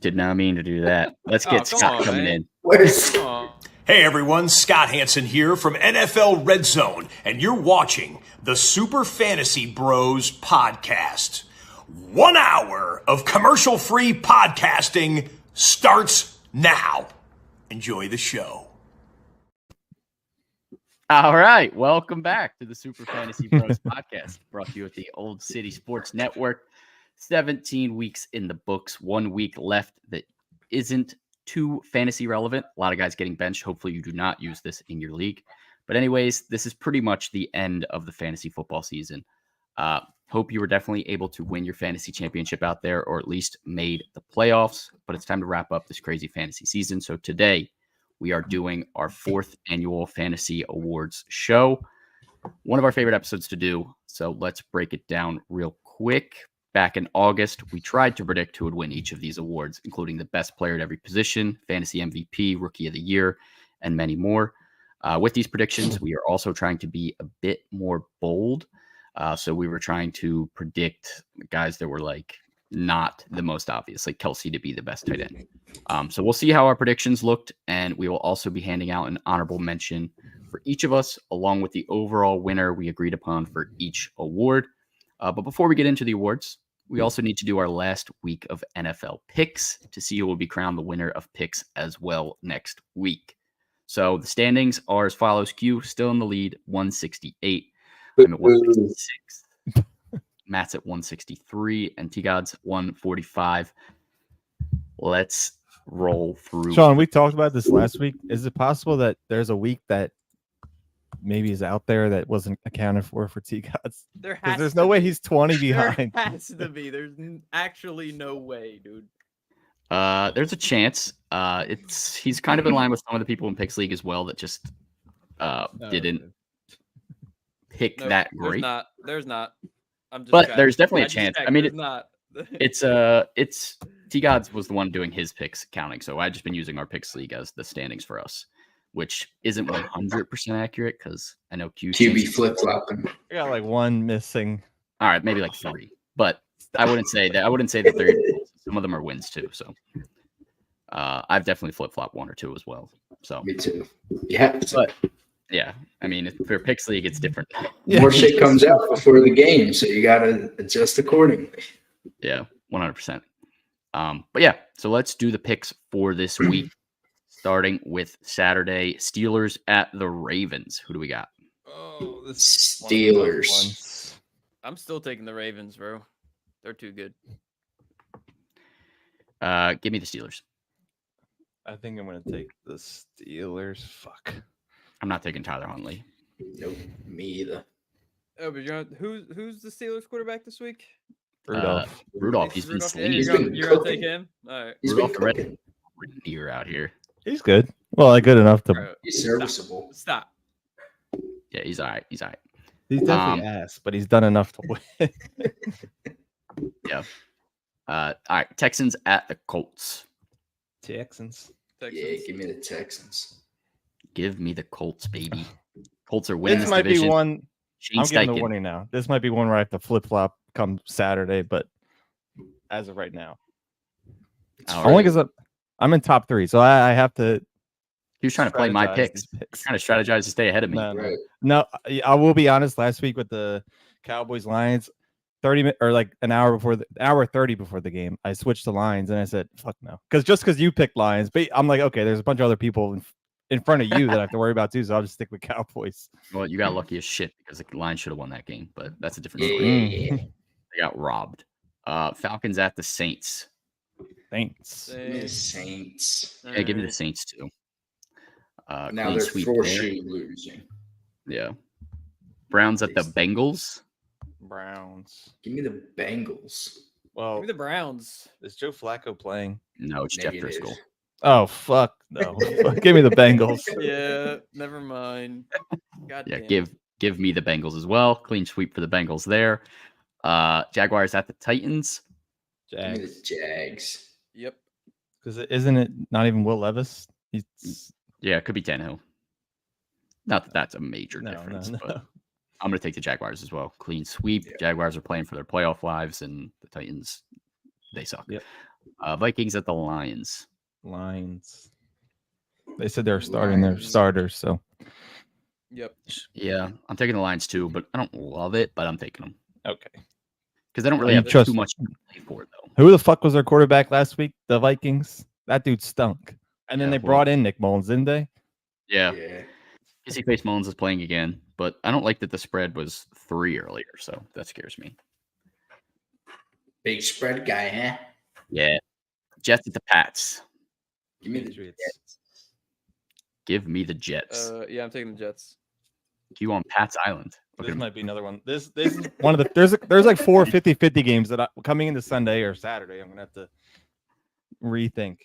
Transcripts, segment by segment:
Did not mean to do that. Let's get Scott coming in. Hey everyone, Scott Hansen here from NFL Red Zone, and you're watching the Super Fantasy Bros podcast. 1 hour of commercial-free podcasting starts now. Enjoy the show. All right, welcome back to the Super Fantasy Bros podcast, brought to you at the Old City Sports Network. 17 weeks in the books, 1 week left that isn't too fantasy relevant. A lot of guys getting benched. Hopefully you do not use this in your league. But anyways, this is pretty much the end of the fantasy football season. Hope you were definitely able to win your fantasy championship out there, or at least made the playoffs. But it's time to wrap up this crazy fantasy season. So today we are doing our 4th annual fantasy awards show. One of our favorite episodes to do. So let's break it down real quick. Back in August, we tried to predict who would win each of these awards, including the best player at every position, fantasy MVP, rookie of the year, and many more. With these predictions, we are also trying to be a bit more bold. So we were trying to predict guys that were like not the most obvious, like Kelsey to be the best tight end. So we'll see how our predictions looked, and we will also be handing out an honorable mention for each of us, along with the overall winner we agreed upon for each award. But before we get into the awards, we also need to do our last week of NFL picks to see who will be crowned the winner of picks as well next week. So the standings are as follows. Q still in the lead, 168. I'm at 166. Matt's at 163, and T-God's 145. Let's roll through. Sean, we talked about this last week. Is it possible that there's a week that maybe is out there that wasn't accounted for T-Gods? There's no way he's 20 behind. There has to be. There's actually no way, dude. There's a chance. He's kind of in line with some of the people in Picks League as well that just didn't pick that great. There's not. I'm just but there's definitely a chance. I mean, not. it's T-Gods was the one doing his picks counting, so I've just been using our Picks League as the standings for us, which isn't 100% accurate because I know QB flip-flopping. I got like one missing. All right, maybe like 3, but I wouldn't say that they're some of them are wins too. So I've definitely flip-flopped 1 or 2 as well. So me too. Yeah, but yeah, I mean, for Picks League, it's different. More shit comes out before the game, so you gotta adjust accordingly. Yeah, 100%. But yeah, so let's do the picks for this week. Starting with Saturday, Steelers at the Ravens. Who do we got? Oh, the Steelers. I'm still taking the Ravens, bro. They're too good. Give me the Steelers. I think I'm going to take the Steelers. Fuck. I'm not taking Tyler Huntley. Nope, me either. Oh, but who's the Steelers quarterback this week? Rudolph. Rudolph. He's been Yeah, slinging. you're gonna take him. All right. He's Rudolph been cooking. Year out here. He's good. Well, like good enough to. Bro, He's serviceable. Stop. Yeah, he's all right. He's definitely ass, but he's done enough to win. Yeah. All right. Texans at the Colts. Texans. Yeah, give me the Texans. Give me the Colts, baby. Colts are winning This this might division. be one. Shane I'm giving the Steichen. warning now. This might be one where I have to flip flop come Saturday, but as of right now, All only right. because I'm in top 3, so I have to. He was trying to play my strategize picks. these picks. Trying to strategize to stay ahead of me. Right. No, I will be honest. Last week with the Cowboys Lions, 30 minutes or like an hour 30 before the game, I switched to Lions and I said, "Fuck no," because you picked Lions, but I'm like, okay, there's a bunch of other people in front of you that I have to worry about too, so I'll just stick with Cowboys. Well, you got lucky as shit because the Lions should have won that game, but that's a different story. Yeah. They got robbed. Falcons at the Saints. Thanks. Give me the Saints. Yeah, give me the Saints too. Now Clean they're sweep force there. you losing. Yeah. Browns at the Bengals. Browns. Give me the Bengals. Well, Give me the Browns. is Joe Flacco playing? No, it's Maybe Jeff it is. Driscoll. Oh fuck no! Give me the Bengals. Yeah, never mind. God Yeah, damn. give me the Bengals as well. Clean sweep for the Bengals there. Jaguars at the Titans. Give me Jags. the Jags. Yep. Because isn't it not even Will Levis? He's Yeah, it could be Tannehill. Not that that's a major no. difference, but I'm going to take the Jaguars as well. Clean sweep. Yeah. Jaguars are playing for their playoff lives, and the Titans, they suck. Yep. Vikings at the Lions. Lions. They said they're starting their Lions. starters, so Yep. Yeah, I'm taking the Lions too, but I don't love it, but I'm taking them. okay. Because they don't really You have trust- too much to play for, though. Who the fuck was their quarterback last week? The Vikings. That dude stunk. And then Yeah, they brought in Nick Mullins, didn't they? Yeah. Yeah. Kissy Face Mullins is playing again, but I don't like that the spread was 3 earlier, so that scares me. Big spread guy, huh? Yeah. Jets at the Pats. Give me the Patriots. Jets. Give me the Jets. Yeah, I'm taking the Jets. You on Pat's Island. Look at This him. might be another one. This is one of the there's like 4 50-50 games that coming into Sunday or Saturday. I'm gonna have to rethink.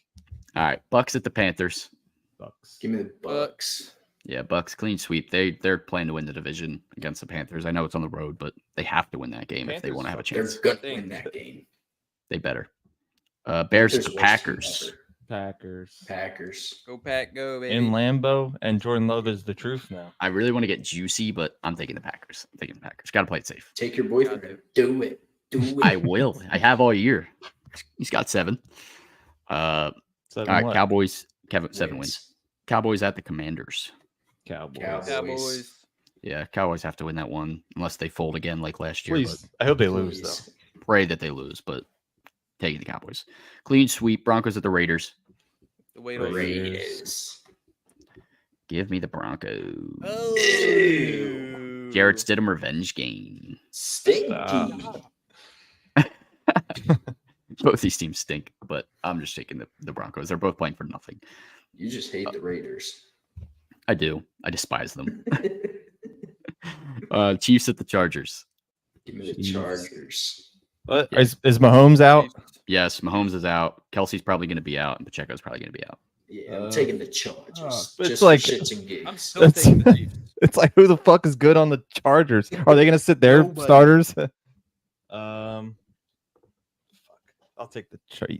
All right. Bucks at the Panthers. Bucks. Give me the Bucks. Yeah, Bucks clean sweep. They're playing to win the division against the Panthers. I know it's on the road, but they have to win that game if they Panthers want to have a They're chance. gonna win that game. They better. Bears at Panthers the worst Packers. team ever. Packers. Go Pack, go baby. In Lambeau, and Jordan Love is the truth now. I really want to get juicy, but I'm taking the Packers. I'm taking the Packers. Got to play it safe. Take your boyfriend. Do it. Do it. I will. I have all year. He's got 7. All right, What? Cowboys. 7 wins. Cowboys at the Commanders. Cowboys. Cowboys. Yeah, Cowboys have to win that one unless they fold again like last year. Please. I hope they lose Please. though. But pray that they lose, but taking the Cowboys. Clean sweep. Broncos at the Raiders. The wait Raiders. Give me the Broncos. Oh. Jarrett Stidham revenge game. Stinky. Both these teams stink, but I'm just taking the Broncos. They're both playing for nothing. You just hate the Raiders. I do. I despise them. Chiefs at the Chargers. Give me the Jeez. Chargers. What? Yeah. Is Mahomes out? Yes, Mahomes is out. Kelsey's probably going to be out, and Pacheco's probably going to be out. Yeah, I'm taking the Chargers. it's Just like- for shits and gigs. I'm still That's- taking the Chiefs. It's like who the fuck is good on the Chargers? Are they gonna sit their Nobody. starters? Fuck. I'll take the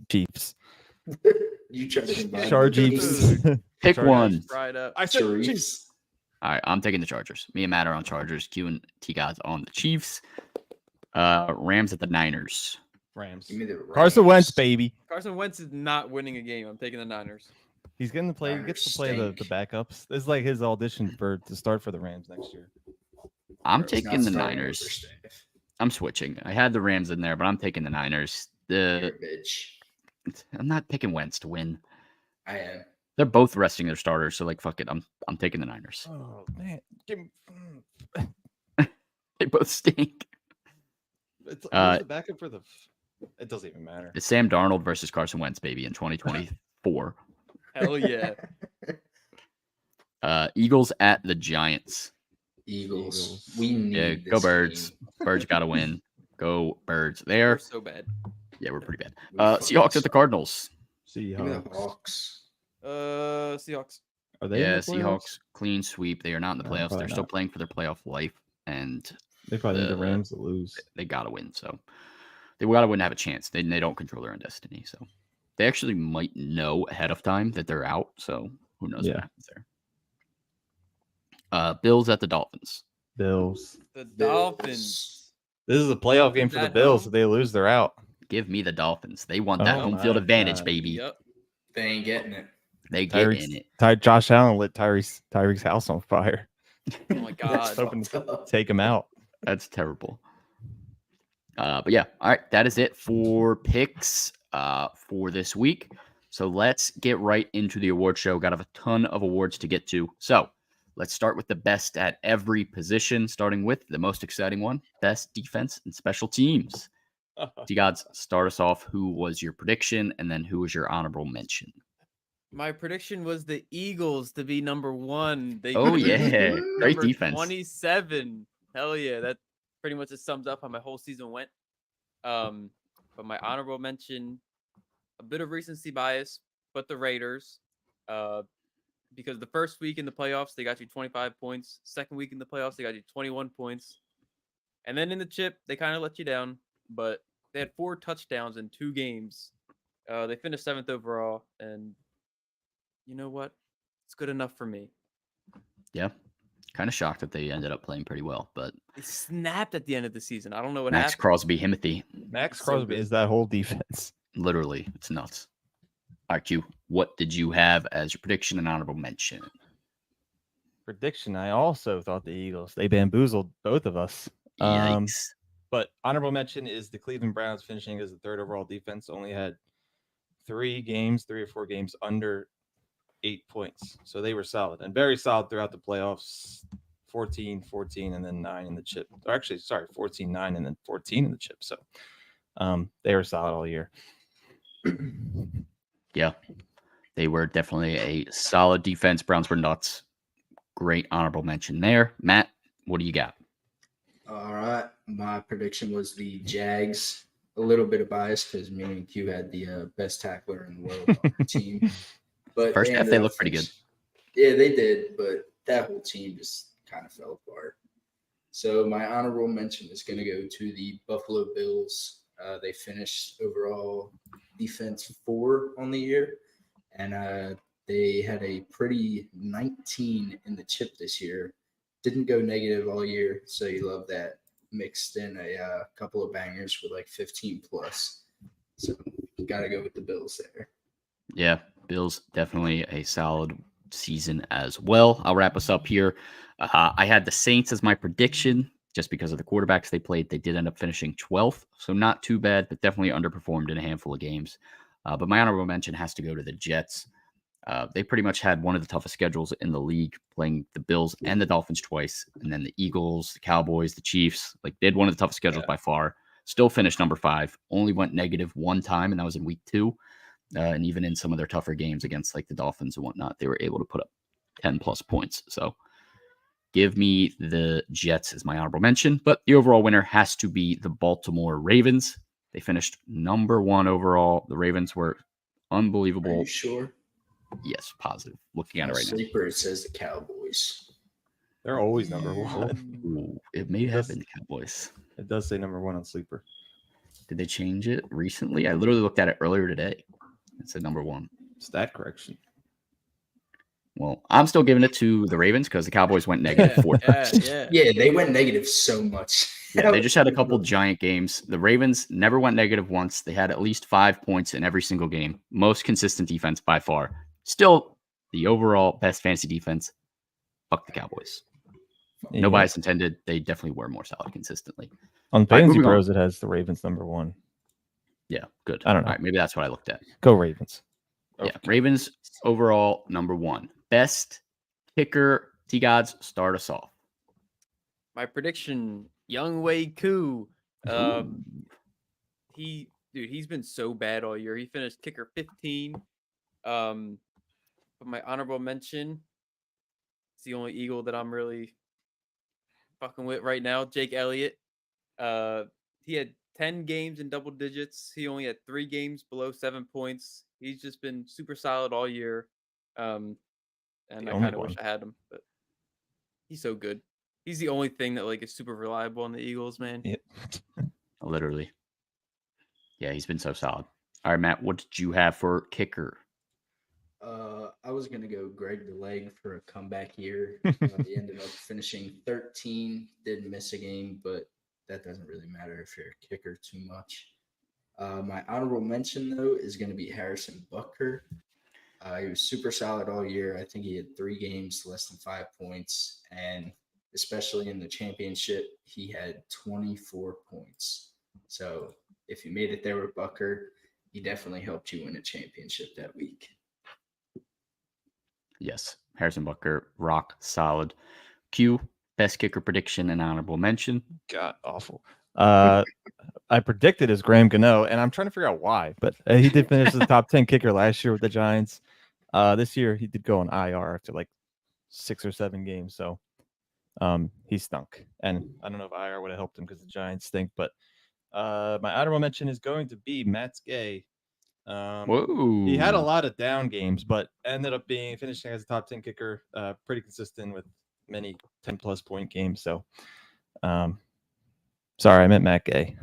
Chiefs. You try to combine Chargers. Pick Chargers. one. Fried up. I said Chiefs. Chiefs. All right, I'm taking the Chargers. Me and Matt are on Chargers. Q and T guys on the Chiefs. Rams at the Niners. Rams. Give me the Rams. Carson Wentz, baby. Carson Wentz is not winning a game. I'm taking the Niners. He's getting to play. He gets to play the backups. This is like his audition for to start for the Rams next year. I'm Bro, he's not taking the starting Niners. over Steph. I'm switching. I had the Rams in there, but I'm taking the Niners. You're a bitch. I'm not picking Wentz to win. I am. They're both resting their starters, so like fuck it. I'm taking the Niners. Oh man, They both stink. it's Uh, the backup for the. It doesn't even matter. It's Sam Darnold versus Carson Wentz, baby, in 2024. Hell yeah. Eagles at the Giants. Eagles. We need Yeah, this go Birds. game. Birds got to win. Go Birds. They're There. so bad. Yeah, we're pretty bad. We fucking Seahawks at the suck. Cardinals. Give me the Seahawks. Hawks. Seahawks. Are they? in Yeah, the playoffs? Seahawks clean sweep. They are not in the No, playoffs. probably They're still not. playing for their playoff life, and They probably need the the- Rams to lose. they got to win. So they got to win to have a chance. They don't control their own destiny. So they actually might know ahead of time that they're out. So who knows Yeah. what happens there. Bills at the Dolphins. Bills. The Bills. Dolphins. This is a playoff game for the At Bills. home? If they lose, they're out. Give me the Dolphins. They want that Oh home my field advantage, God. baby. Yep. They ain't getting it. They get Tyreek's- in it. Josh Allen lit Tyreek's house on fire. Oh my god. Hoping Fucked up. Take him out. That's terrible. But yeah, all right, that is it for picks for this week. So let's get right into the award show. Got a ton of awards to get to. So let's start with the best at every position, starting with the most exciting one: best defense and special teams. You guys start us off. Who was your prediction, and then who was your honorable mention? My prediction was the Eagles to be number 1. They Oh finished yeah, great number defense. 27. Hell yeah. That pretty much just sums up how my whole season went. But my honorable mention, a bit of recency bias, but the Raiders. Because the first week in the playoffs, they got you 25 points. Second week in the playoffs, they got you 21 points. And then in the chip, they kind of let you down. But they had 4 touchdowns in 2 games. They finished 7th overall. And you know what? It's good enough for me. Yeah, kind of shocked that they ended up playing pretty well, but They snapped at the end of the season. I don't know what Max happened. Crosby, Himothy. Max So Crosby good. is that whole defense. Literally, it's nuts. All right, Q, what did you have as your prediction and honorable mention? Prediction. I also thought the Eagles. They bamboozled both of us. Yikes. But honorable mention is the Cleveland Browns finishing as the third overall defense. Only had 3 or 4 games under 8 points. So they were solid and very solid throughout the playoffs. 14, 14, and then 9 in the chip. Or actually, sorry, 14, 9, and then 14 in the chip. So they were solid all year. Yeah, they were definitely a solid defense. Browns were nuts. Great honorable mention there. Matt, what do you got? All right. My prediction was the Jags. A little bit of bias because me and Q had the best tackler in the world on our team. But First half, they looked pretty good. Yeah, they did. But that whole team just kind of fell apart. So my honorable mention is going to go to the Buffalo Bills. They finished overall defense 4 on the year. And they had a pretty 19 in the chip this year. Didn't go negative all year, so you love that. Mixed in a couple of bangers with like 15 plus. So got to go with the Bills there. Yeah, Bills definitely a solid season as well. I'll wrap us up here. I had the Saints as my prediction just because of the quarterbacks they played. They did end up finishing 12th, so not too bad, but definitely underperformed in a handful of games. But my honorable mention has to go to the Jets. They pretty much had one of the toughest schedules in the league, playing the Bills and the Dolphins twice, and then the Eagles, the Cowboys, the Chiefs. Like, they had one of the toughest schedules by far. Still finished number 5. Only went negative one time, and that was in week 2. And even in some of their tougher games against like the Dolphins and whatnot, they were able to put up 10 plus points. So give me the Jets as my honorable mention. But the overall winner has to be the Baltimore Ravens. They finished number 1 overall. The Ravens were unbelievable. Are you sure? Yes, positive. Looking at it right Sleeper, it says the Cowboys. They're always number 1. now. Ooh, it may have been the Cowboys. It does say number 1 on Sleeper. Did they change it recently? I literally looked at it earlier today. It said number 1. Stat correction. Well, I'm still giving it to the Ravens because the Cowboys went negative 4 times. Yeah, they went negative so much. Yeah, they just had a couple giant games. The Ravens never went negative once. They had at least 5 points in every single game. Most consistent defense by far. Still the overall best fantasy defense. Fuck the Cowboys. Yeah. No bias intended. They definitely were more solid consistently. On right, Fantasy moving on. Pros, it has the Ravens number 1. Yeah, good. I don't know. All right, maybe that's what I looked at. Go Ravens. Yeah, Ravens overall number 1. Best kicker. T-Gods, start us off. My prediction, Young Wei Koo. He's been so bad all year. He finished kicker 15. But my honorable mention, it's the only Eagle that I'm really fucking with right now, Jake Elliott. He had 10 games in double digits. He only had 3 games below 7 points. He's just been super solid all year. And I kind of wish I had him, but he's so good. He's the only thing that like is super reliable on the Eagles, man. Yep. Literally. Yeah, he's been so solid. All right, Matt, what did you have for kicker? I was going to go Greg the Leg for a comeback year. He ended up finishing 13, didn't miss a game, but that doesn't really matter if you're a kicker too much. My honorable mention, though, is going to be Harrison Butker. He was super solid all year. I think he had 3 games, less than 5 points. And especially in the championship, he had 24 points. So if you made it there with Butker, he definitely helped you win a championship that week. Yes, Harrison Butker, rock solid. Q, best kicker prediction and honorable mention. God, awful. I predicted as Graham Gano, and I'm trying to figure out why, but he did finish the top 10 kicker last year with the Giants. This year, he did go on IR after like 6 or 7 games, so he stunk. And I don't know if IR would have helped him because the Giants stink, but my honorable mention is going to be Matt Gay. Whoa. He had a lot of down games, but ended up finishing as a top 10 kicker, pretty consistent with many 10-plus point games. So, sorry, I meant Matt Gay.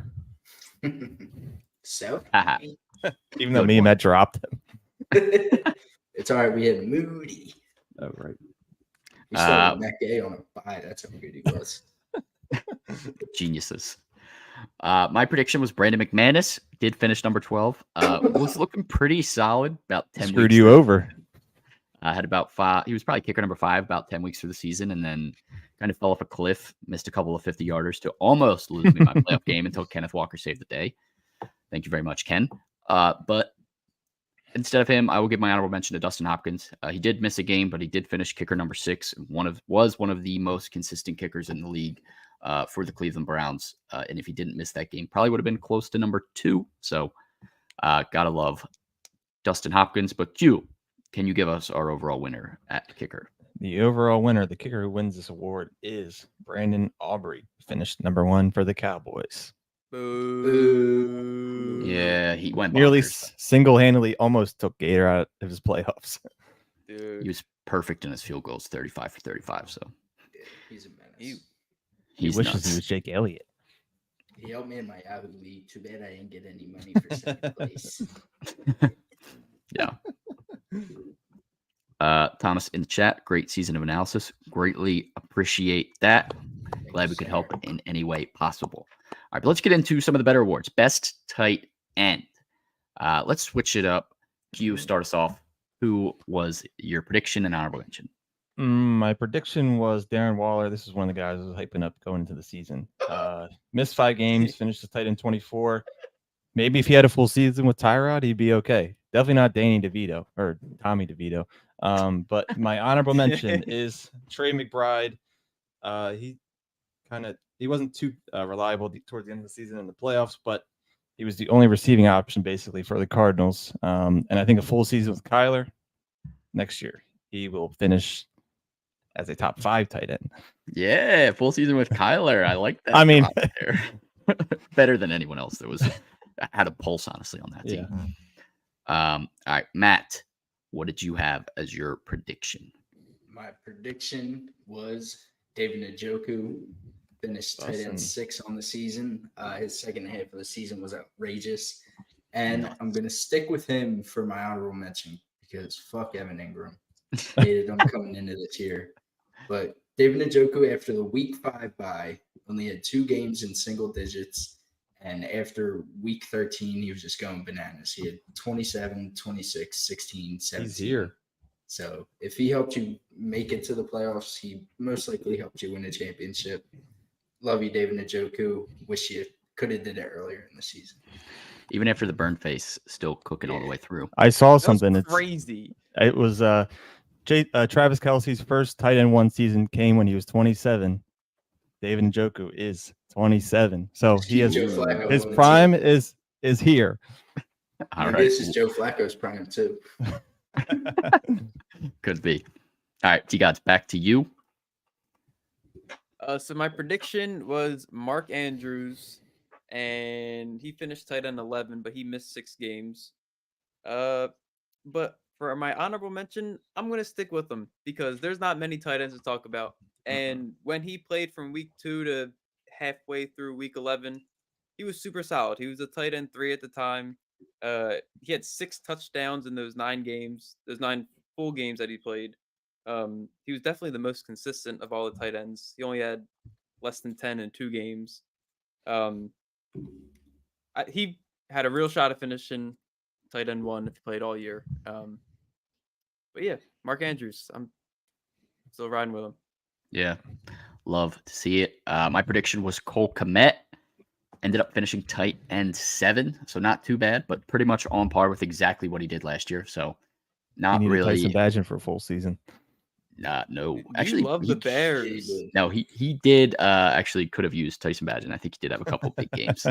So, even though me and Matt dropped him. It's all right. We had Moody. Oh, right. We still had Matt Gay on a bye. That's how good he was. Geniuses. My prediction was Brandon McManus. Did finish number 12. Was looking pretty solid. About 10 Screwed weeks. you over. Had about 5. He was probably kicker number 5 about 10 weeks through the season, and then kind of fell off a cliff. Missed a couple of 50-yarders to almost lose me my playoff game until Kenneth Walker saved the day. Thank you very much, Ken. But instead of him, I will give my honorable mention to Dustin Hopkins. He did miss a game, but he did finish kicker number 6. Was one of the most consistent kickers in the league for the Cleveland Browns. And if he didn't miss that game, probably would have been close to number 2. So gotta love Dustin Hopkins. But Q, can you give us our overall winner at kicker? The overall winner, the kicker who wins this award, is Brandon Aubrey. Finished number 1 for the Cowboys. Boo. Yeah, he went Nearly bonkers. single-handedly almost took Gator out of his playoffs. Dude. He was perfect in his field goals, 35 for 35. So Yeah, he's a menace. He he's wishes nuts. he was Jake Elliott. He helped me in my Yahoo league. Too bad I didn't get any money for second place. Yeah. Thomas in the chat, great season of analysis. Greatly appreciate that. Glad we could help in any way possible. All right, but let's get into some of the better awards. Best tight end. Let's switch it up. Q, start us off. Who was your prediction and honorable mention? My prediction was Darren Waller. This is one of the guys I was hyping up going into the season. Missed 5 games, finished as tight end 24. Maybe if he had a full season with Tyrod, he'd be okay. Definitely not Danny DeVito or Tommy DeVito. But my honorable mention is Trey McBride. He wasn't too reliable towards the end of the season in the playoffs, but he was the only receiving option basically for the Cardinals. And I think a full season with Kyler next year, he will finish as a top 5 tight end. Yeah, full season with Kyler. I like that. I mean, drop there. Better than anyone else that was had a pulse, honestly, on that team. All right, Matt, what did you have as your prediction? My prediction was David Njoku finished tight end 6 on the season. His second half of the season was outrageous. And I'm going to stick with him for my honorable mention because fuck Evan Ingram. Hated him coming into this year. But David Njoku, after the week 5 bye, only had 2 games in single digits. And after week 13, he was just going bananas. He had 27, 26, 16, 17. He's here. So if he helped you make it to the playoffs, he most likely helped you win a championship. Love you, David Njoku. Wish you could have did it earlier in the season. Even after the burn face, still cooking all the way through. I saw That was something. crazy. It was Travis Kelce's first tight end 1 season came when he was 27. David Njoku is 27. So he has Joe Flacco his on the prime team. is here. All Maybe right. this is Joe Flacco's prime too. Could be. All right, T-Gods, back to you. So my prediction was Mark Andrews, and he finished tight end 11, but he missed 6 games. But for my honorable mention, I'm going to stick with him because there's not many tight ends to talk about. And when he played from week 2 to halfway through week 11, he was super solid. He was a tight end 3 at the time. He had 6 touchdowns in those 9 games, those 9 full games that he played. He was definitely the most consistent of all the tight ends. He only had less than 10 in 2 games. He had a real shot at finishing tight end 1 if he played all year. But yeah, Mark Andrews, I'm still riding with him. Yeah, love to see it. My prediction was Cole Kmet. Ended up finishing tight end 7, so not too bad, but pretty much on par with exactly what he did last year. So not He needed really. Tyson Badgett for a full season. No, Actually, actually, love the Bears. No, he did actually could have used Tyson Badgett. I think he did have a couple big games.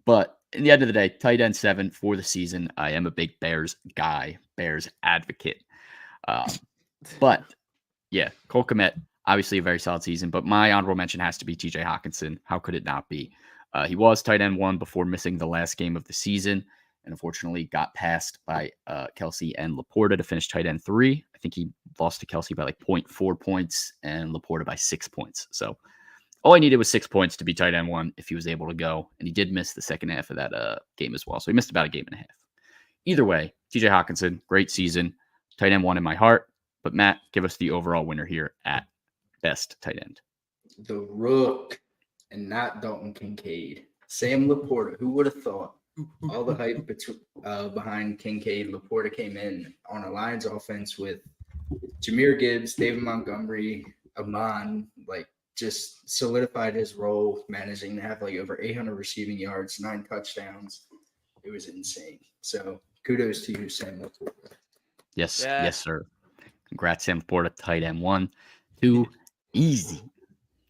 But in the end of the day, tight end 7 for the season. I am a big Bears guy, Bears advocate. But yeah, Cole Kmet, obviously a very solid season. But my honorable mention has to be TJ Hawkinson. How could it not be? He was tight end 1 before missing the last game of the season, and unfortunately got passed by Kelsey and Laporta to finish tight end 3. I think he lost to Kelsey by like 0.4 points and Laporta by 6 points. So all he needed was 6 points to be tight end 1 if he was able to go. And he did miss the second half of that game as well. So he missed about a game and a half. Either way, TJ Hawkinson, great season. Tight end 1 in my heart. But Matt, give us the overall winner here at best tight end. The Rook, and not Dalton Kincaid. Sam Laporta. Who would have thought? All the hype behind Kincaid. Laporta came in on a Lions offense with Jahmyr Gibbs, David Montgomery, Amon, like just solidified his role, managing to have like over 800 receiving yards, 9 touchdowns. It was insane. So kudos to you, Sam Laporta. Yes, Yeah. yes, sir. Congrats, Sam Laporta, tight end 1. 2, easy.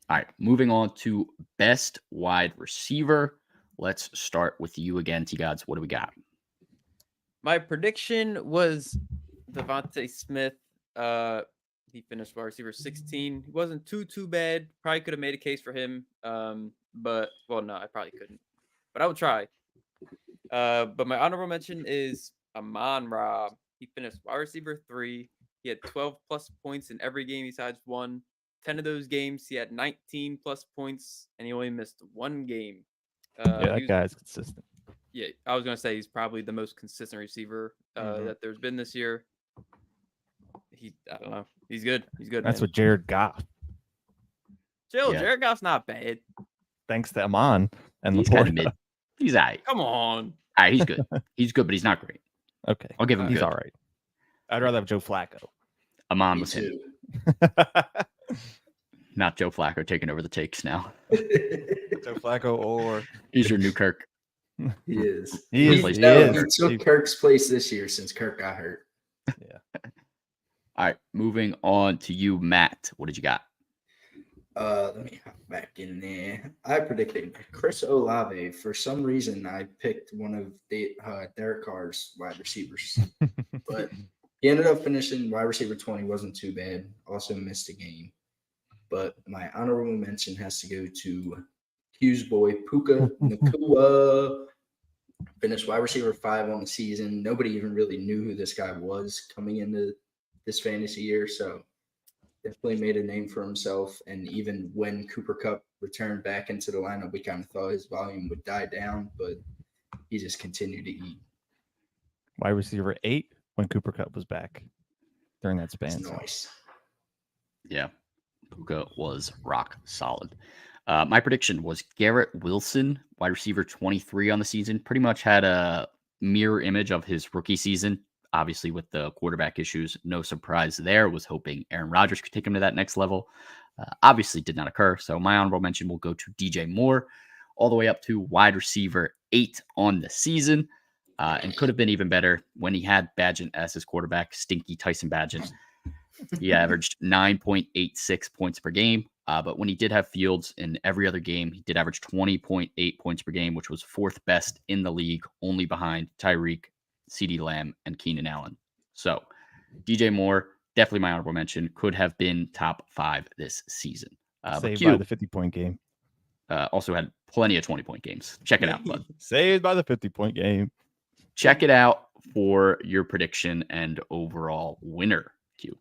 All right, moving on to best wide receiver. Let's start with you again, T-Gods. What do we got? My prediction was Devontae Smith. He finished wide receiver 16. He wasn't too bad. Probably could have made a case for him. But no, I probably couldn't. But I would try. But my honorable mention is Amon-Ra. He finished wide receiver 3. He had 12 plus points in every game besides one. 10 of those games, he had 19 plus points, and he only missed 1 game. That guy's consistent. Yeah, I was going to say he's probably the most consistent receiver that there's been this year. I don't know. He's good. He's good. That's man. what Jared Goff. Chill. Yeah. Jared Goff's not bad. Thanks to Amon and He's kind of Laporta. mid. He's all right. Come on. All right, he's good. He's good, but he's not great. Okay. I'll give him He's good. all right. I'd rather have Joe Flacco. Amon Me was him. too. Not Joe Flacco taking over the takes now. Joe Flacco or He's your new Kirk. He is. He is. He took Kirk's place this year since Kirk got hurt. All right, moving on to you, Matt. What did you got? Let me hop back in there. I predicted Chris Olave. For some reason, I picked one of Derek Carr's wide receivers, but he ended up finishing wide receiver 20. Wasn't too bad. Also missed a game. But my honorable mention has to go to Hughes boy Puka Nacua. Finished wide receiver 5 on the season. Nobody even really knew who this guy was coming into this fantasy year. So definitely made a name for himself. And even when Cooper Kupp returned back into the lineup, we kind of thought his volume would die down, but he just continued to eat. wide receiver 8 when Cooper Kupp was back during that span. It's nice. Yeah, Puka was rock solid. My prediction was Garrett Wilson, wide receiver 23 on the season. Pretty much had a mirror image of his rookie season. Obviously, with the quarterback issues, no surprise there. Was hoping Aaron Rodgers could take him to that next level. Obviously, did not occur. So my honorable mention will go to DJ Moore, all the way up to wide receiver 8 on the season, and could have been even better when he had Badgett as his quarterback, stinky Tyson Badgett. He averaged 9.86 points per game. But when he did have Fields in every other game, he did average 20.8 points per game, which was 4th best in the league, only behind Tyreek, CeeDee Lamb, and Keenan Allen. So DJ Moore, definitely my honorable mention, could have been top 5 this season. Saved by the 50-point game. Also had plenty of 20-point games. Check it out, bud. Saved by the 50-point game. Check it out for your prediction and overall winner. Q.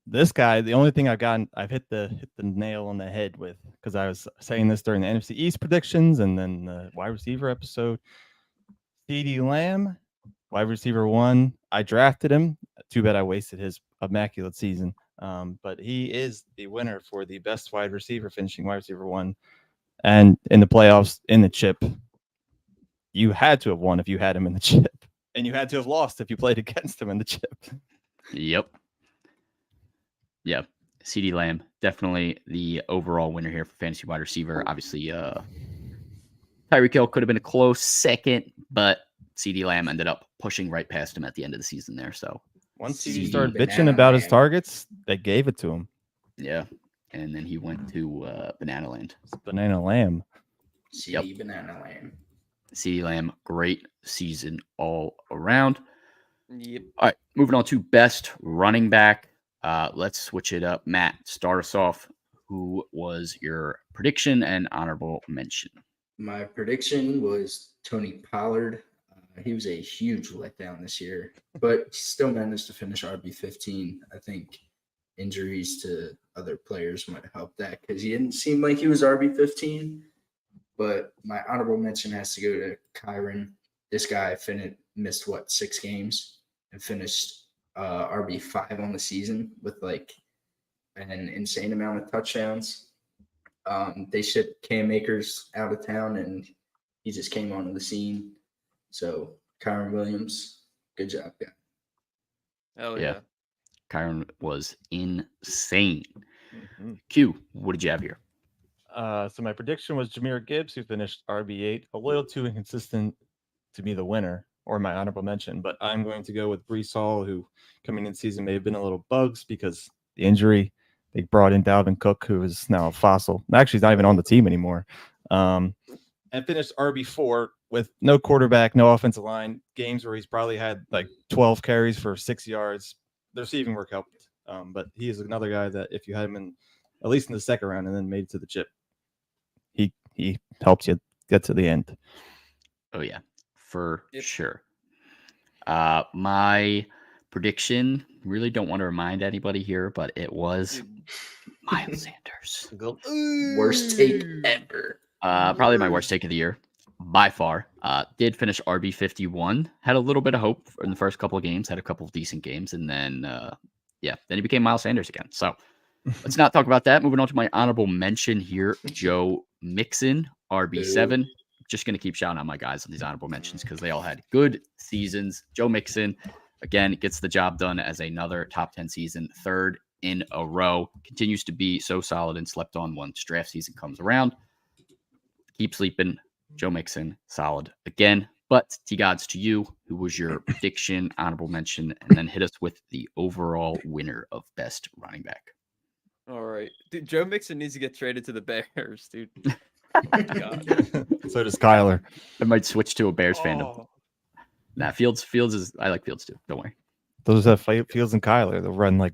This guy, the only thing I've hit the nail on the head with, because I was saying this during the NFC East predictions and then the wide receiver episode. CeeDee Lamb, wide receiver 1. I drafted him. Too bad I wasted his immaculate season. But he is the winner for the best wide receiver, finishing wide receiver 1. And in the playoffs, in the chip, you had to have won if you had him in the chip. And you had to have lost if you played against him in the chip. Yep. Yeah. CeeDee Lamb, definitely the overall winner here for fantasy wide receiver. Obviously, Tyreek Hill could have been a close second, but CeeDee Lamb ended up pushing right past him at the end of the season there. So once he started bitching about his targets, they gave it to him. Yeah. And then he went to Banana Land. It's Banana Lamb. CeeDee Banana Lamb. CeeDee Lamb, great season all around. Yep. All right, moving on to best running back. Let's switch it up. Matt, start us off. Who was your prediction and honorable mention? My prediction was Tony Pollard. He was a huge letdown this year, but still managed to finish RB15. I think injuries to other players might help that because he didn't seem like he was RB15. But my honorable mention has to go to Kyron. This guy missed 6 games and finished RB5 on the season with like an insane amount of touchdowns. They shipped Cam Akers out of town, and he just came onto the scene. So Kyron Williams, good job, guy. Hell Yeah. yeah. Kyron was insane. Mhm. Q, what did you have here? So my prediction was Jahmyr Gibbs, who finished RB8, a little too inconsistent to be the winner or my honorable mention, but I'm going to go with Brees Hall, who coming in season may have been a little bugs because the injury. They brought in Dalvin Cook, who is now a fossil. Actually, he's not even on the team anymore. And finished RB4 with no quarterback, no offensive line. Games where he's probably had like 12 carries for 6 yards. The receiving work helped, but he is another guy that if you had him in at least in the second round and then made it to the chip, he helps you get to the end. Oh yeah, for Yep. sure. My prediction, really don't want to remind anybody here, but it was Dude. Miles Sanders. Worst take ever. Probably my worst take of the year by far. Did finish RB 51. Had a little bit of hope in the first couple of games. Had a couple of decent games, and then then he became Miles Sanders again. So let's not talk about that. Moving on to my honorable mention here, Joe Mixon, RB7. Just going to keep shouting out my guys on these honorable mentions because they all had good seasons. Joe Mixon, again, gets the job done as another top 10 season, third in a row. Continues to be so solid and slept on once draft season comes around. Keep sleeping. Joe Mixon, solid again. But T-Gods, to you, who was your prediction, honorable mention, and then hit us with the overall winner of best running back. All right. Dude, Joe Mixon needs to get traded to the Bears, dude. God. So does Kyler. I might switch to a Bears fandom. Oh, Nah, Fields is. I like Fields too. Don't worry. Those have Fields and Kyler. They'll run like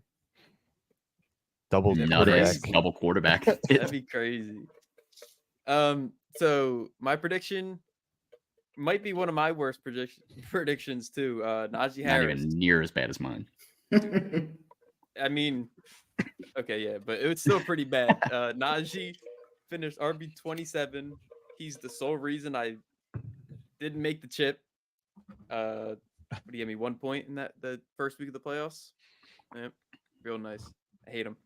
double Nutters, quarterback. double quarterback. that'd be crazy. So my prediction might be one of my worst predictions too. Najee Not Harris. even near as bad as mine. I mean, okay, yeah, but it was still pretty bad. Najee finished RB 27. He's the sole reason I didn't make the chip. What do you give me 1 point in the first week of the playoffs? Yep, real nice. I hate him.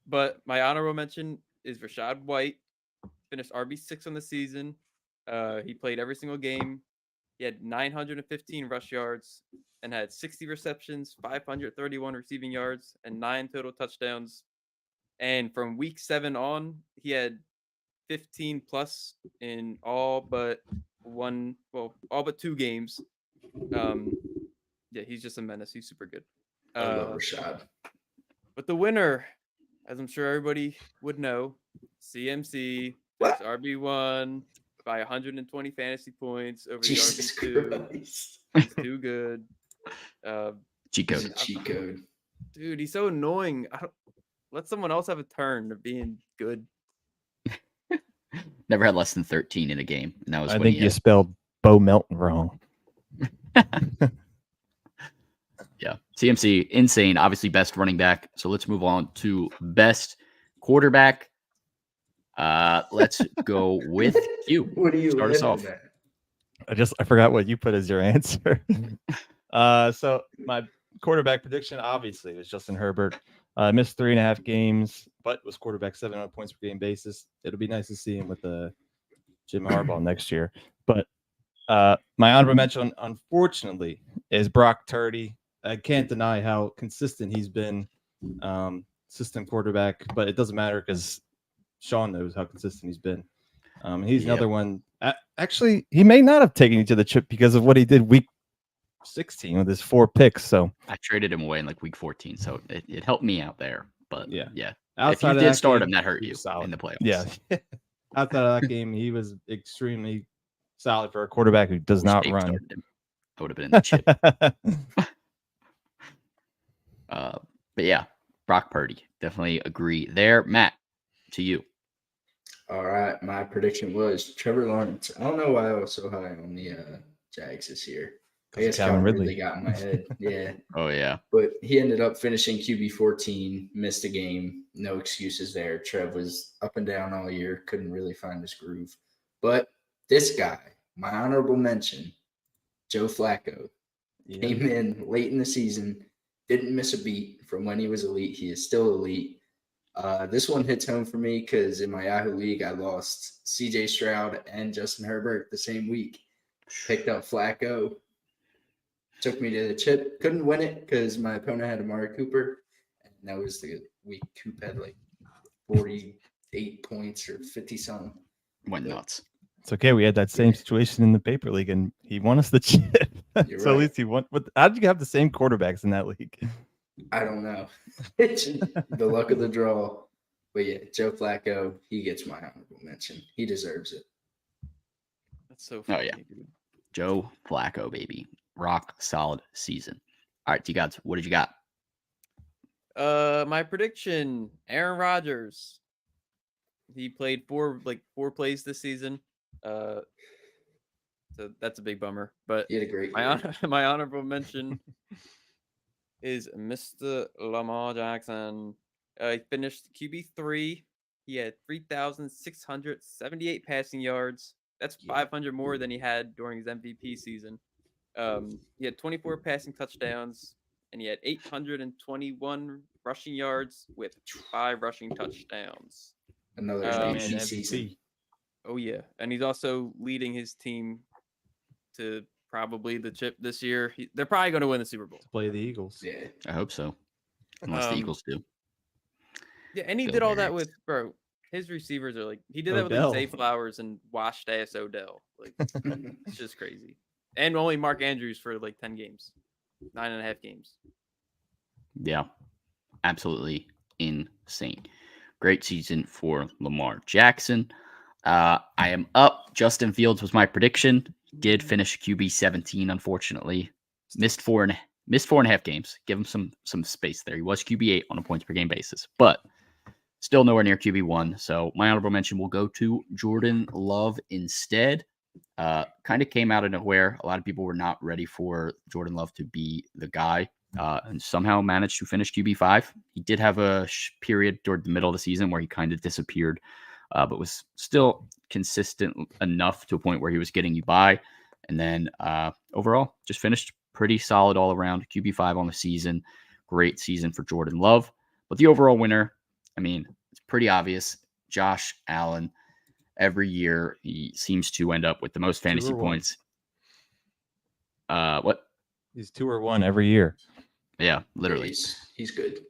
But my honorable mention is Rashad White. Finished RB6 on the season. He played every single game. He had 915 rush yards and had 60 receptions, 531 receiving yards, and 9 total touchdowns. And from week 7 on, he had 15 plus in all but 2 games. Yeah, he's just a menace. He's super good. I love Rashad. But the winner, as I'm sure everybody would know, CMC, finished RB1 by 120 fantasy points over Jesus the RB2. Christ. He's too good. Cheat He's code. a cheat code. Dude, he's so annoying. Let someone else have a turn of being good. Never had less than 13 in a game. And that was I when think he you had, spelled Bo Melton wrong. yeah. CMC, insane. Obviously, best running back. So let's move on to best quarterback. Let's go with Q. What are you Start us off. at? I forgot what you put as your answer. So my quarterback prediction obviously was Justin Herbert. Missed 3.5 games, but was quarterback 7 points per game basis. It'll be nice to see him with the Jim Harbaugh next year. But my honorable mention, unfortunately, is Brock Purdy. I can't deny how consistent he's been, system quarterback, but it doesn't matter because Sean knows how consistent he's been. He's another one. Actually, he may not have taken you to the chip because of what he did week 16 with his 4 picks. So I traded him away in like week 14, so it helped me out there. But yeah. outside if you of did that start game, him, that hurt he you was solid. in the playoffs. Yeah. Outside of that game, he was extremely solid for a quarterback who does not Dave run. started him. I would have been in the chip. But yeah, Brock Purdy. Definitely agree there. Matt, to you. All right. My prediction was Trevor Lawrence. I don't know why I was so high on the Jags this year. I guess Calvin Calvin Ridley really got in my head. Yeah. Oh, yeah. But he ended up finishing QB 14, missed a game. No excuses there. Trev was up and down all year, couldn't really find his groove. But this guy, my honorable mention, Joe Flacco, came in late in the season, didn't miss a beat from when he was elite. He is still elite. This one hits home for me because in my Yahoo League, I lost CJ Stroud and Justin Herbert the same week. Picked up Flacco. Took me to the chip. Couldn't win it because my opponent had Amari Cooper. And that was the week Coop had like 48 points or 50 something. Went nuts. It's okay. We had that same situation in the paper league, and he won us the chip. You're So right. at least he won. But how did you have the same quarterbacks in that league? I don't know. It's the luck of the draw. But yeah, Joe Flacco, he gets my honorable mention. He deserves it. That's so Oh, funny. yeah. Dude. Joe Flacco, baby. Rock solid season. All right, T-Gods, what did you got? My prediction: Aaron Rodgers. He played four plays this season. So that's a big bummer. But He had a great year. my honorable mention is Mr. Lamar Jackson. He finished QB3. He had 3,678 passing yards. That's 500 more than he had during his MVP season. He had 24 passing touchdowns, and he had 821 rushing yards with 5 rushing touchdowns. Another Man, MVP MVP. season. Oh yeah, and he's also leading his team to probably the chip this year. They're probably going to win the Super Bowl. Play the Eagles. Yeah. I hope so. Unless the Eagles do. Yeah, and he Bill did all that Barrett. with his receivers are like he did that with Odell. like Zay Flowers and washed ass Odell. Like it's just crazy. And only Mark Andrews for like 10 games, 9.5 games. Yeah, absolutely insane. Great season for Lamar Jackson. I am up. Justin Fields was my prediction. He did finish QB 17, unfortunately. Missed four and a half games. Give him some space there. He was QB 8 on a points per game basis, but still nowhere near QB 1. So my honorable mention will go to Jordan Love instead. Kind of came out of nowhere. A lot of people were not ready for Jordan Love to be the guy, and somehow managed to finish QB5. He did have a period toward the middle of the season where he kind of disappeared, but was still consistent enough to a point where he was getting you by. And then overall, just finished pretty solid all around. QB5 on the season. Great season for Jordan Love. But the overall winner, I mean, it's pretty obvious. Josh Allen. Every year, he seems to end up with the most fantasy points. What? He's 2 or 1 every year. Yeah, literally. Yeah, he's good.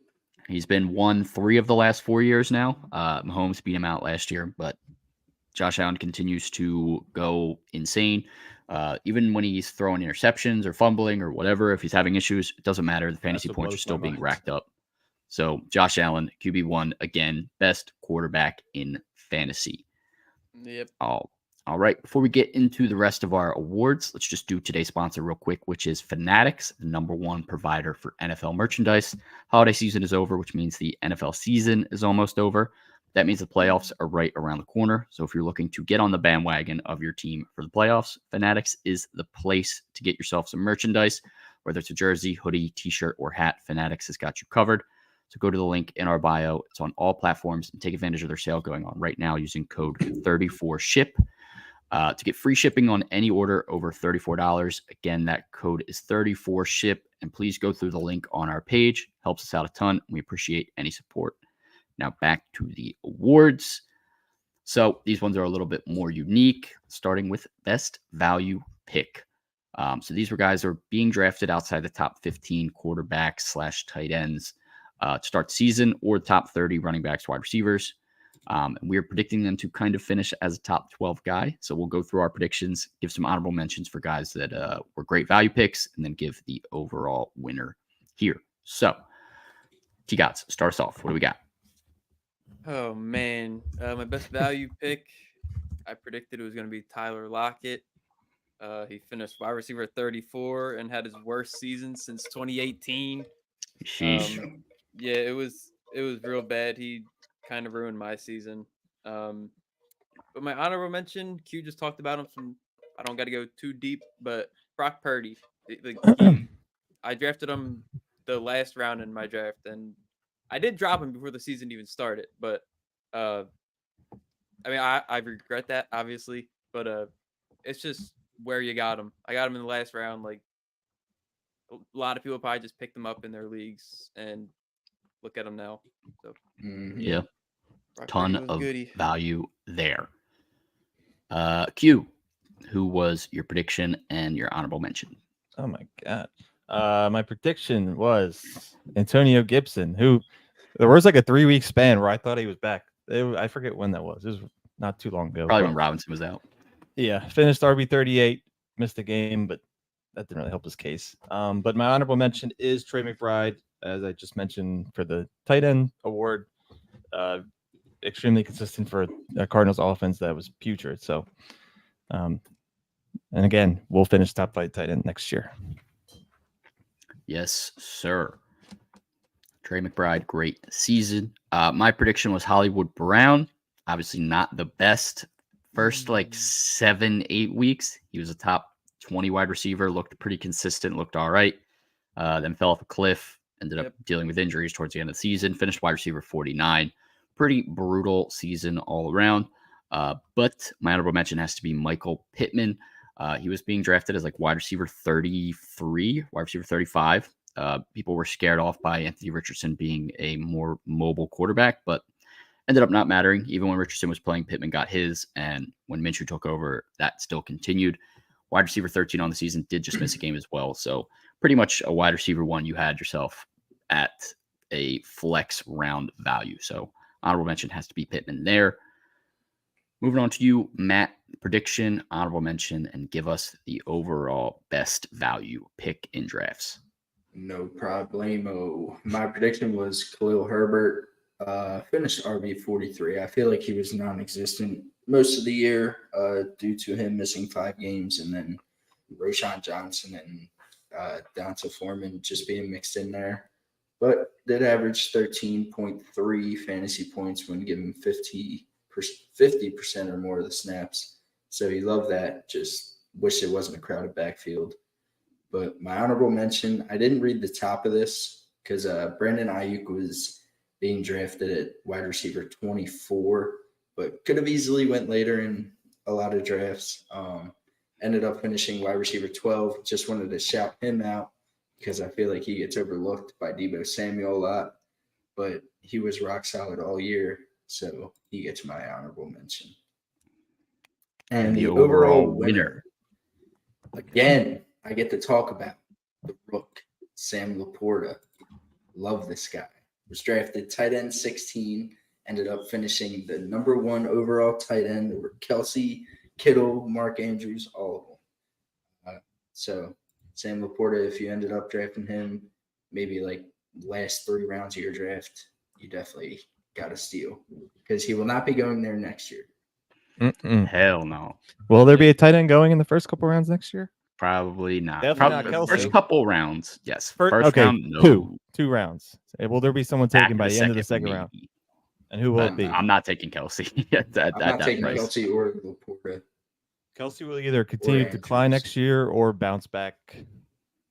He's been won 3 of the last 4 years now. Mahomes beat him out last year, but Josh Allen continues to go insane. Even when he's throwing interceptions or fumbling or whatever, if he's having issues, it doesn't matter. The fantasy points are still being racked up. So Josh Allen, QB1, again, best quarterback in fantasy. Yep. All right. Before we get into the rest of our awards, let's just do today's sponsor real quick, which is Fanatics, the #1 provider for NFL merchandise. Holiday season is over, which means the NFL season is almost over. That means the playoffs are right around the corner. So if you're looking to get on the bandwagon of your team for the playoffs, Fanatics is the place to get yourself some merchandise, whether it's a jersey, hoodie, t-shirt, or hat. Fanatics has got you covered. So go to the link in our bio. It's on all platforms and take advantage of their sale going on right now using code 34SHIP to get free shipping on any order over $34. Again, that code is 34SHIP. And please go through the link on our page. Helps us out a ton. We appreciate any support. Now back to the awards. So these ones are a little bit more unique, starting with best value pick. So these were guys that are being drafted outside the top 15 quarterbacks / tight ends to start the season, or top 30 running backs, wide receivers. And we're predicting them to kind of finish as a top 12 guy. So we'll go through our predictions, give some honorable mentions for guys that were great value picks, and then give the overall winner here. So, T-Gots, start us off. What do we got? Oh man, my best value pick. I predicted it was going to be Tyler Lockett. He finished wide receiver 34 and had his worst season since 2018. Sheesh. Yeah, it was real bad. He kind of ruined my season. But my honorable mention, Q just talked about him. I don't got to go too deep, but Brock Purdy. I drafted him the last round in my draft, and I did drop him before the season even started. But I mean, I regret that obviously, but it's just where you got him. I got him in the last round. Like a lot of people probably just picked him up in their leagues, and look at him now. So Yeah, Brock ton Purdy was of goody. value there. Q, who was your prediction and your honorable mention? Oh my god. My prediction was Antonio Gibson, who there was like a 3-week span where I thought he was back. I forget when that was. It was not too long ago. Probably but when Robinson was out. yeah, finished RB 38, missed the game, but that didn't really help his case. But my honorable mention is Trey McBride, as I just mentioned for the tight end award. Extremely consistent for a Cardinals offense that was putrid. So, and again, we'll finish top 5 tight end next year. Yes, sir. Trey McBride, great season. My prediction was Hollywood Brown. Obviously not the best. First 7-8 weeks, he was a top 20 wide receiver, looked pretty consistent, looked all right. Then fell off a cliff, ended up dealing with injuries towards the end of the season, finished wide receiver 49. Pretty brutal season all around. But my honorable mention has to be Michael Pittman. He was being drafted as wide receiver 33, wide receiver 35. People were scared off by Anthony Richardson being a more mobile quarterback, but ended up not mattering. Even when Richardson was playing, Pittman got his, and when Minshew took over, that still continued. Wide receiver 13 on the season, did just miss a game as well. So pretty much a wide receiver one, you had yourself at a flex round value. So honorable mention has to be Pittman there. Moving on to you, Matt, prediction, honorable mention, and give us the overall best value pick in drafts. No problemo. My prediction was Khalil Herbert. Finished RB 43. I feel like he was non-existent most of the year due to him missing 5 games, and then Roshan Johnson and Donta Foreman just being mixed in there. But did average 13.3 fantasy points when given 50% or more of the snaps. So you love that. Just wish it wasn't a crowded backfield. But my honorable mention, I didn't read the top of this because Brandon Ayuk was being drafted at wide receiver 24, but could have easily went later in a lot of drafts. Ended up finishing wide receiver 12. Just wanted to shout him out because I feel like he gets overlooked by Deebo Samuel a lot, but he was rock solid all year, so he gets my honorable mention. And the overall winner, again, I get to talk about the Rook, Sam Laporta. Love this guy. Was drafted tight end 16, ended up finishing the number 1 overall tight end over Kelsey, Kittle, Mark Andrews, all of them. So Sam Laporta, if you ended up drafting him, maybe last 3 rounds of your draft, you definitely got a steal because he will not be going there next year. Hell no. Will there be a tight end going in the first couple rounds next year? Probably not. Definitely not Probably Kelsey. first couple rounds, yes. First round, no. 2 rounds. Will there be someone taken by the end of the second round? And who will it be? I'm not taking Kelsey. I'm not taking Kelsey or Laporta. Kelsey will either continue to decline next year or bounce back,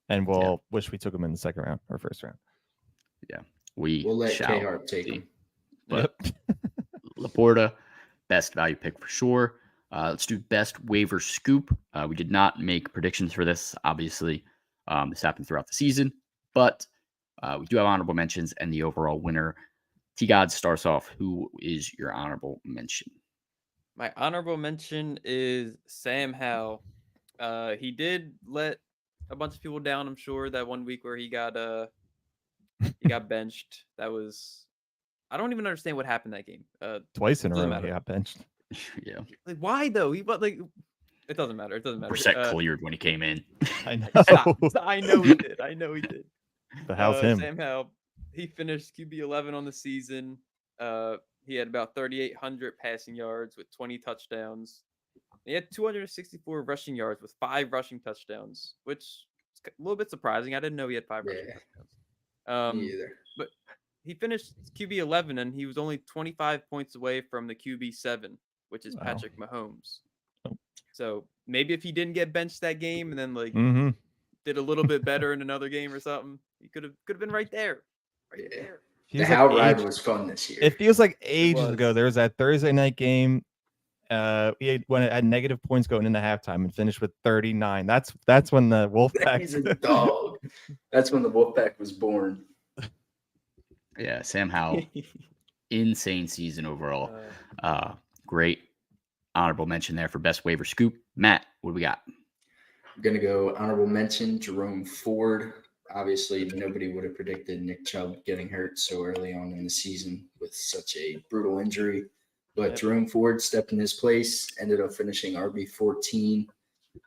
and we'll wish we took him in the second round or first round. Yeah, we'll let K-Harp take him. But Laporta, best value pick for sure. Let's do best waiver scoop. We did not make predictions for this, obviously. This happened throughout the season, but we do have honorable mentions and the overall winner. T-God starts off. Who is your honorable mention? My honorable mention is Sam Howell. He did let a bunch of people down, I'm sure, that one week where he got benched. That was, I don't even understand what happened that game. Twice in a row he got benched. Yeah. Why though? It doesn't matter. It doesn't matter. Brissett cleared when he came in. I know. I know he did. I know he did. But how's him? Sam Howell. He finished QB 11 on the season. He had about 3,800 passing yards with 20 touchdowns. He had 264 rushing yards with 5 rushing touchdowns, which is a little bit surprising. I didn't know he had 5 rushing touchdowns. Me either. But he finished QB 11, and he was only 25 points away from the QB 7, which is Patrick Mahomes. So maybe if he didn't get benched that game and then did a little bit better in another game or something, he could have been right there. The Howell ride was fun this year. It feels like ages ago. There was that Thursday night game. When it had negative points going into halftime and finished with 39. That's when the Wolfpack. He's a dog. That's when the Wolfpack was born. Yeah, Sam Howell, insane season overall. Great honorable mention there for best waiver scoop. Matt, what do we got? I'm going to go honorable mention, Jerome Ford. Obviously, nobody would have predicted Nick Chubb getting hurt so early on in the season with such a brutal injury. But Jerome Ford stepped in his place, ended up finishing RB14.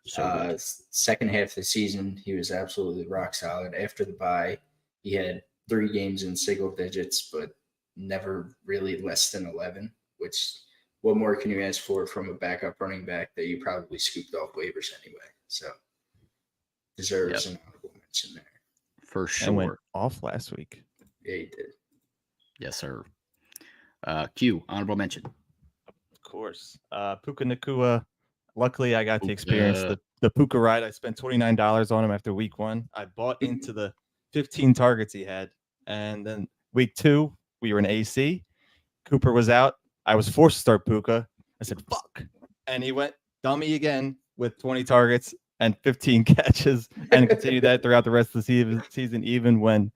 So Second half of the season, he was absolutely rock solid. After the bye, he had 3 games in single digits, but never really less than 11, which what more can you ask for from a backup running back that you probably scooped off waivers anyway? So deserves an honorable mention there. For sure. And went off last week. Yeah, he did. Yes, sir. Q, honorable mention. Of course. Puka Nakua. Luckily, I got to experience the Puka ride. I spent $29 on him after week 1. I bought into the 15 targets he had. And then week 2, we were in AC. Cooper was out. I was forced to start Puka. I said, fuck. And he went dummy again with 20 targets and 15 catches and continued that throughout the rest of the season, even when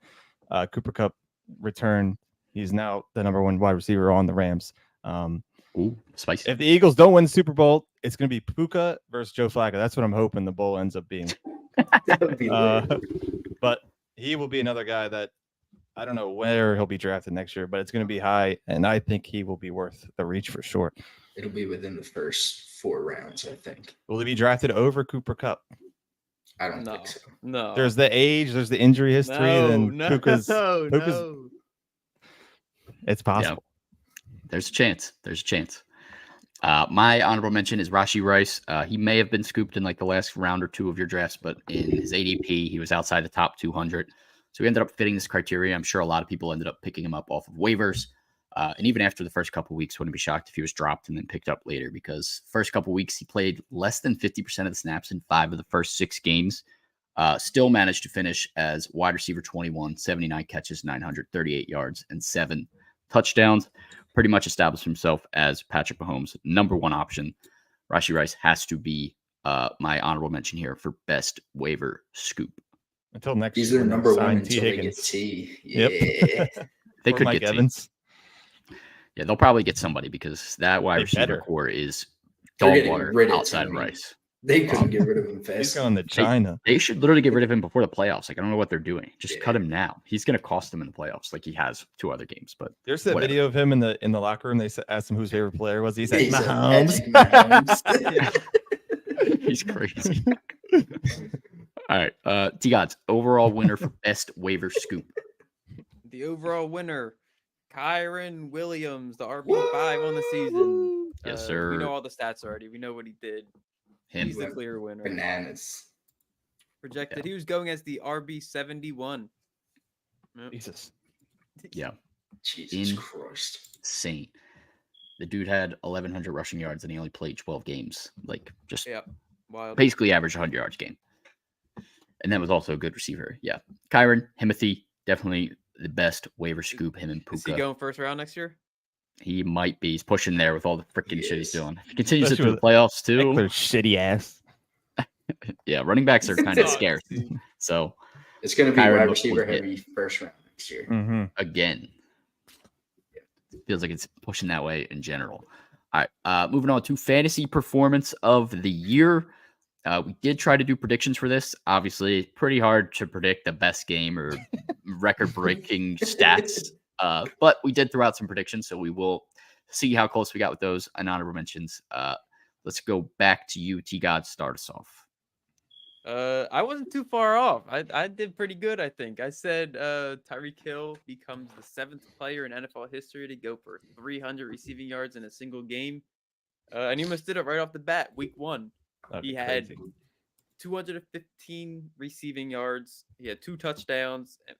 Cooper Kupp returned. He's now the number 1 wide receiver on the Rams. Ooh, spicy. If the Eagles don't win the Super Bowl, it's going to be Puka versus Joe Flacco. That's what I'm hoping the bowl ends up being. That would be but he will be another guy that I don't know where he'll be drafted next year, but it's going to be high, and I think he will be worth the reach for sure. It'll be within the first 4 rounds, I think. Will he be drafted over Cooper Kupp? I don't think so. No. There's the age, there's the injury history, then Puka's. No. It's possible. Yeah. There's a chance. My honorable mention is Rashee Rice. He may have been scooped in like the last round or 2 of your drafts, but in his ADP, he was outside the top 200. So he ended up fitting this criteria. I'm sure a lot of people ended up picking him up off of waivers. And even after the first couple of weeks, wouldn't be shocked if he was dropped and then picked up later, because first couple of weeks, he played less than 50% of the snaps in 5 of the first 6 games. Still managed to finish as wide receiver 21, 79 catches, 938 yards, and 7 touchdowns. Pretty much established himself as Patrick Mahomes' number 1 option. Rashee Rice has to be my honorable mention here for best waiver scoop. Until next He's year. their number 1 Sign until T. they get Higgins. T. Yep. Yeah. They Or could Mike get Evans. Yeah, they'll probably get somebody because that wide They receiver better. core is They're dog getting water rid of outside of Tony. Rice. They couldn't get rid of him fast. He's going to China. They should literally get rid of him before the playoffs. Like, I don't know what they're doing. Just cut him now. He's going to cost them in the playoffs, like he has 2 other games. But There's that video of him in the locker room. They asked him whose favorite player was. He said He's Mahomes. Mahomes. He's crazy. All right, T-Gods, overall winner for best waiver scoop. The overall winner, Kyron Williams, the RB5 on the season. Yes, sir. We know all the stats already. We know what he did. He's the clear winner. Bananas. Projected. He was going as the RB71. Yep. Jesus. Yeah. Jesus Christ. Insane. The dude had 1,100 rushing yards and he only played 12 games. Like, just wild. Basically average 100 yards a game. And that was also a good receiver. Yeah. Kyron, Himothy, definitely the best waiver scoop, him and Puka. Is he going first round next year? He might be. He's pushing there with all the freaking shit he's doing. If he continues Especially it to the playoffs too. Eckler's shitty ass. Yeah, running backs are kind of scarce. So it's going to be Kyron wide looks receiver legit. heavy first round next year. Mm-hmm. Again. Feels like it's pushing that way in general. All right. Moving on to fantasy performance of the year. We did try to do predictions for this. Obviously, pretty hard to predict the best game or record-breaking stats. But we did throw out some predictions, so we will see how close we got with those and honorable mentions. Let's go back to you, T-God. Start us off. I wasn't too far off. I did pretty good, I think. I said Tyreek Hill becomes the 7th player in NFL history to go for 300 receiving yards in a single game. And he almost did it right off the bat, week 1. He had 215 receiving yards. He had 2 touchdowns and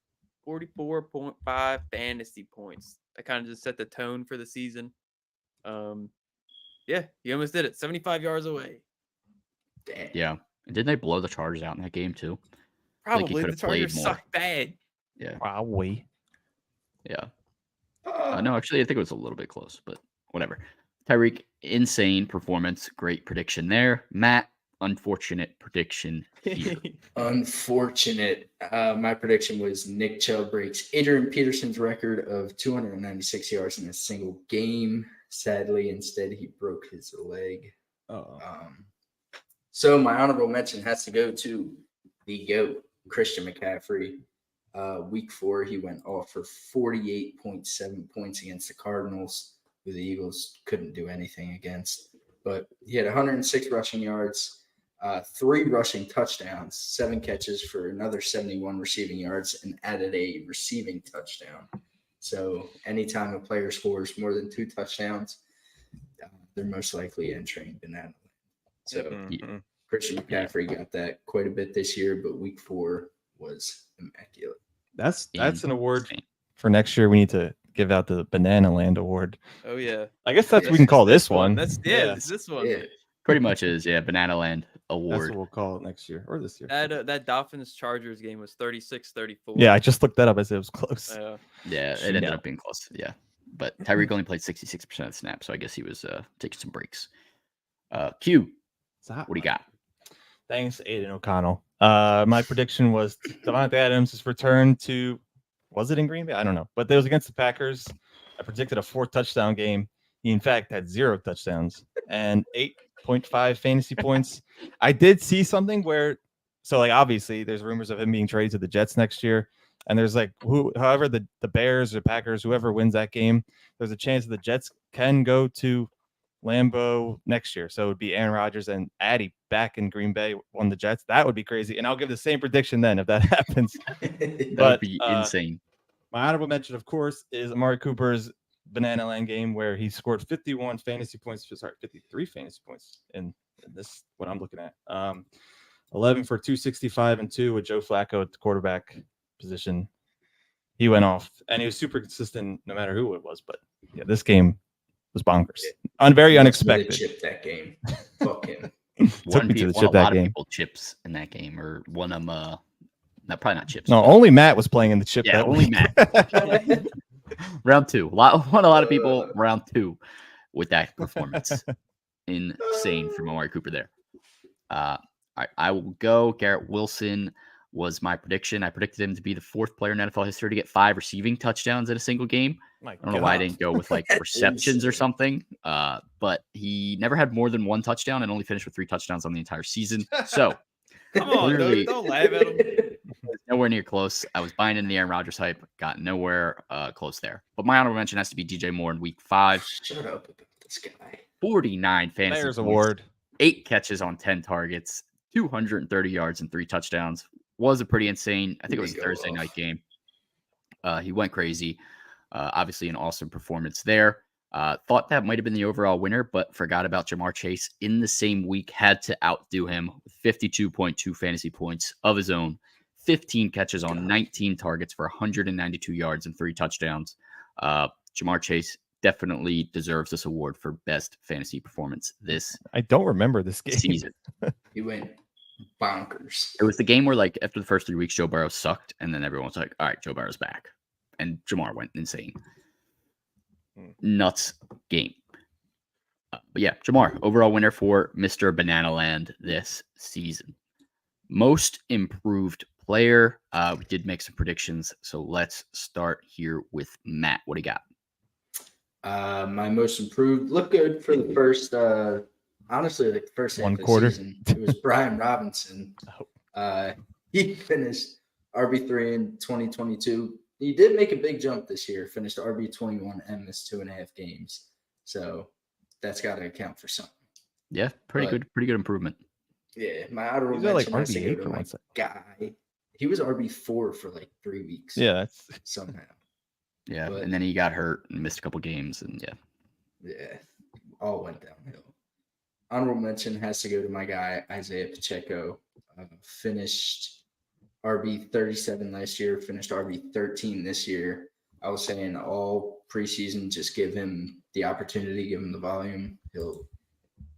44.5 fantasy points. That kind of just set the tone for the season. Yeah, he almost did it. 75 yards away. Damn. Yeah. And didn't they blow the Chargers out in that game too? Probably. Like The Chargers more. suck bad. Yeah. Probably. Yeah. No, actually, I think it was a little bit close, but whatever. Tyreek, insane performance. Great prediction there. Matt, unfortunate prediction here. Unfortunate. My prediction was Nick Chubb breaks Adrian Peterson's record of 296 yards in a single game. Sadly, instead, he broke his leg. So my honorable mention has to go to the GOAT, Christian McCaffrey. Week 4, he went off for 48.7 points against the Cardinals, who the Eagles couldn't do anything against. But he had 106 rushing yards, 3 rushing touchdowns, 7 catches for another 71 receiving yards, and added a receiving touchdown. So anytime a player scores more than 2 touchdowns, they're most likely entering banana. So Christian McCaffrey got that quite a bit this year, but week 4 was immaculate. That's an award for next year. We need to give out the Banana Land Award. Oh yeah, I guess that's what we can call this one. That's it's this one. Yeah. Pretty much is, Banana Land That's Award. what we'll call it next year or this year. That Dolphins Chargers game was 36-34. Yeah, I just looked that up. I said it was close. Yeah, it ended up being close. Yeah, but Tyreek only played 66% of the snaps, so I guess he was taking some breaks. Q, what do you got? Thanks, Aiden O'Connell. My prediction was Devontae Adams' return to, was it in Green Bay? I don't know, but it was against the Packers. I predicted a 4-touchdown game. He, in fact, had 0 touchdowns and 8.5 fantasy points. I did see something where, so like obviously there's rumors of him being traded to the Jets next year. And there's like, however, the Bears or Packers, whoever wins that game, there's a chance that the Jets can go to Lambeau next year. So it would be Aaron Rodgers and Addy back in Green Bay on the Jets. That would be crazy. And I'll give the same prediction then if that happens. That would be insane. My honorable mention, of course, is Amari Cooper's Banana Land game where he scored 53 fantasy points in this, what I'm looking at. 11 for 265 and 2 with Joe Flacco at the quarterback position. He went off and he was super consistent no matter who it was. But yeah, this game was bonkers. Very unexpected. Chip that game. Fuck him. A lot of people chips in that game, or one of them. No, probably not chips. No, only Matt was playing in the chip. Yeah, that only week. Matt. Round 2. A lot of people round 2 with that performance. Insane from Amari Cooper there. All right, I will go. Garrett Wilson was my prediction. I predicted him to be the 4th player in NFL history to get 5 receiving touchdowns in a single game. I don't know why I didn't go with like receptions or something. But he never had more than 1 touchdown and only finished with 3 touchdowns on the entire season. So come on, clearly, don't laugh at him. Nowhere near close. I was buying in the Aaron Rodgers hype, got nowhere close there. But my honorable mention has to be DJ Moore in week 5. Shut up about this guy. 49 fantasy Players points, Award. 8 catches on 10 targets, 230 yards and 3 touchdowns. Was a pretty insane. I think it was a Thursday night game. He went crazy. Obviously, an awesome performance there. Thought that might have been the overall winner, but forgot about Jamar Chase in the same week. Had to outdo him with 52.2 fantasy points of his own. 15 catches on 19 targets for 192 yards and 3 touchdowns. Jamar Chase definitely deserves this award for best fantasy performance this I don't remember this game. season. He went bonkers. It was the game where, like, after the first 3 weeks, Joe Burrow sucked, and then everyone was like, all right, Joe Burrow's back. And Jamar went insane. Nuts game. But yeah, Jamar, overall winner for Mr. Banana Land this season. Most improved player. We did make some predictions, so let's start here with Matt. What do you got? My most improved looked good for the first honestly, like the first half 1 of the quarter. season. It was Brian Robinson. He finished RB3 in 2022. He did make a big jump this year, finished RB21 and missed 2.5 games. So that's got to account for something. Yeah, pretty good improvement. Yeah, my honorable He's at like mention has to go RB8 to for my one second. guy. He was RB4 for like 3 weeks. Yeah, that's somehow. Yeah, But- and then he got hurt and missed a couple games, and Yeah, all went downhill. Honorable mention has to go to my guy, Isaiah Pacheco. Finished RB37 last year, finished RB13 this year. I was saying all preseason, just give him the opportunity, give him the volume. He'll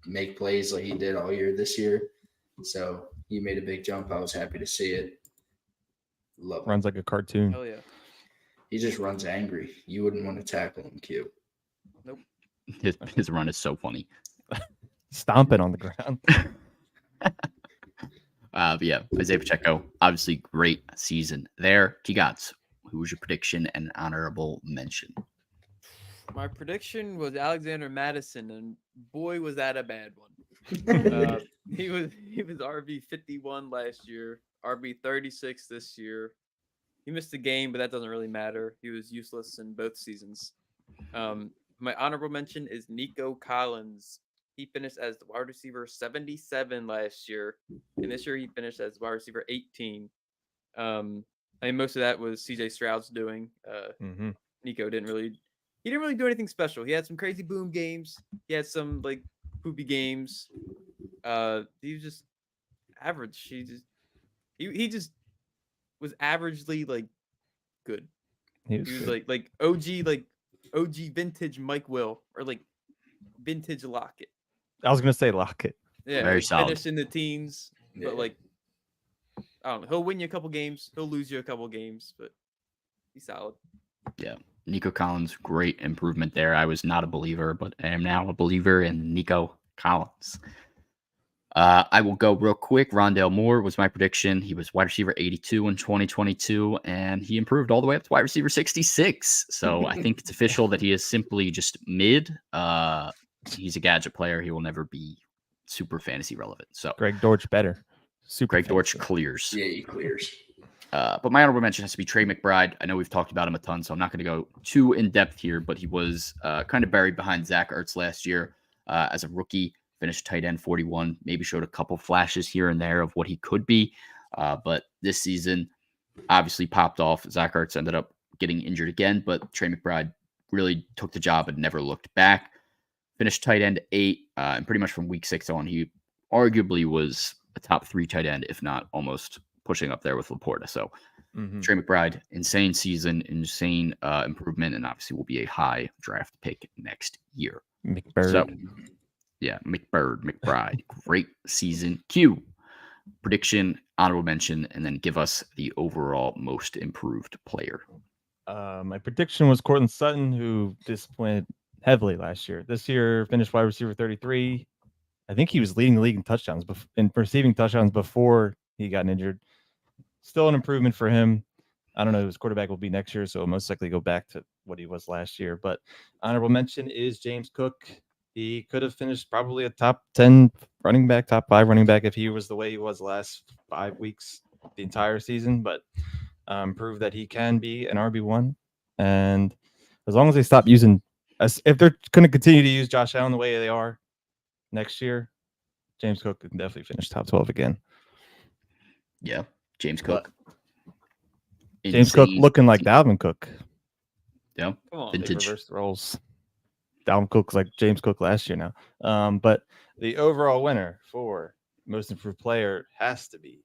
make plays like he did all year this year. So he made a big jump. I was happy to see it. Love him. runs like a cartoon. Hell yeah. He just runs angry. You wouldn't want to tackle him, Q. his run is so funny. Stomping on the ground. But yeah, Isaiah Pacheco, obviously great season there. T-Gods, who was your prediction and honorable mention? My prediction was Alexander Madison, and boy, was that a bad one. He was RB 51 last year, RB 36 this year. He missed a game, but that doesn't really matter. He was useless in both seasons. My honorable mention is Nico Collins. He finished as the wide receiver 77 last year, and this year he finished as wide receiver 18. I mean, most of that was CJ Stroud's doing. Nico didn't really do anything special. He had some crazy boom games. He had some like poopy games. He was just average. He just was averagely like good. He He was good. like OG vintage Mike Will or like vintage Lockett. I was gonna say Lockett. Yeah, Very like solid. finished in the teens, but Yeah. like I don't know. He'll win you a couple games. He'll lose you a couple games, but he's solid. Yeah. Nico Collins, great improvement there. I was not a believer, but I am now a believer in Nico Collins. I will go real quick. Rondale Moore was my prediction. He was wide receiver 82 in 2022, and he improved all the way up to wide receiver 66. So I think it's official that he is simply just mid. He's a gadget player. He will never be super fantasy relevant. So Greg Dortch better. Super Greg Dortch fancy. clears. Yeah, he clears. But my honorable mention has to be Trey McBride. I know we've talked about him a ton, so I'm not going to go too in depth here, but he was kind of buried behind Zach Ertz last year as a rookie. Finished tight end 41, maybe showed a couple flashes here and there of what he could be. But this season, obviously popped off. Zach Ertz ended up getting injured again, but Trey McBride really took the job and never looked back. Finished tight end 8, and pretty much from week 6 on, he arguably was a top 3 tight end, if not almost pushing up there with Laporta. So Trey McBride, insane season, insane improvement, and obviously will be a high draft pick next year. McBird. So, yeah, McBride, great season. Q, prediction, honorable mention, and then give us the overall most improved player. My prediction was Cortland Sutton, who disappointed heavily last year. This year, finished wide receiver 33. I think he was leading the league in touchdowns, in receiving touchdowns before he got injured. Still an improvement for him. I don't know who his quarterback will be next year, so he'll most likely go back to what he was last year. But honorable mention is James Cook. He could have finished probably a top 10 running back, top 5 running back if he was the way he was the last 5 weeks, the entire season. But proved that he can be an RB1. And as long as they stop using, if they're going to continue to use Josh Allen the way they are next year, James Cook can definitely finish top 12 again. Yeah, James Cook. James Cook looking like Dalvin Cook. Yeah, Come on. They vintage. reversed roles. Dalvin Cook's like James Cook last year now. But the overall winner for most improved player has to be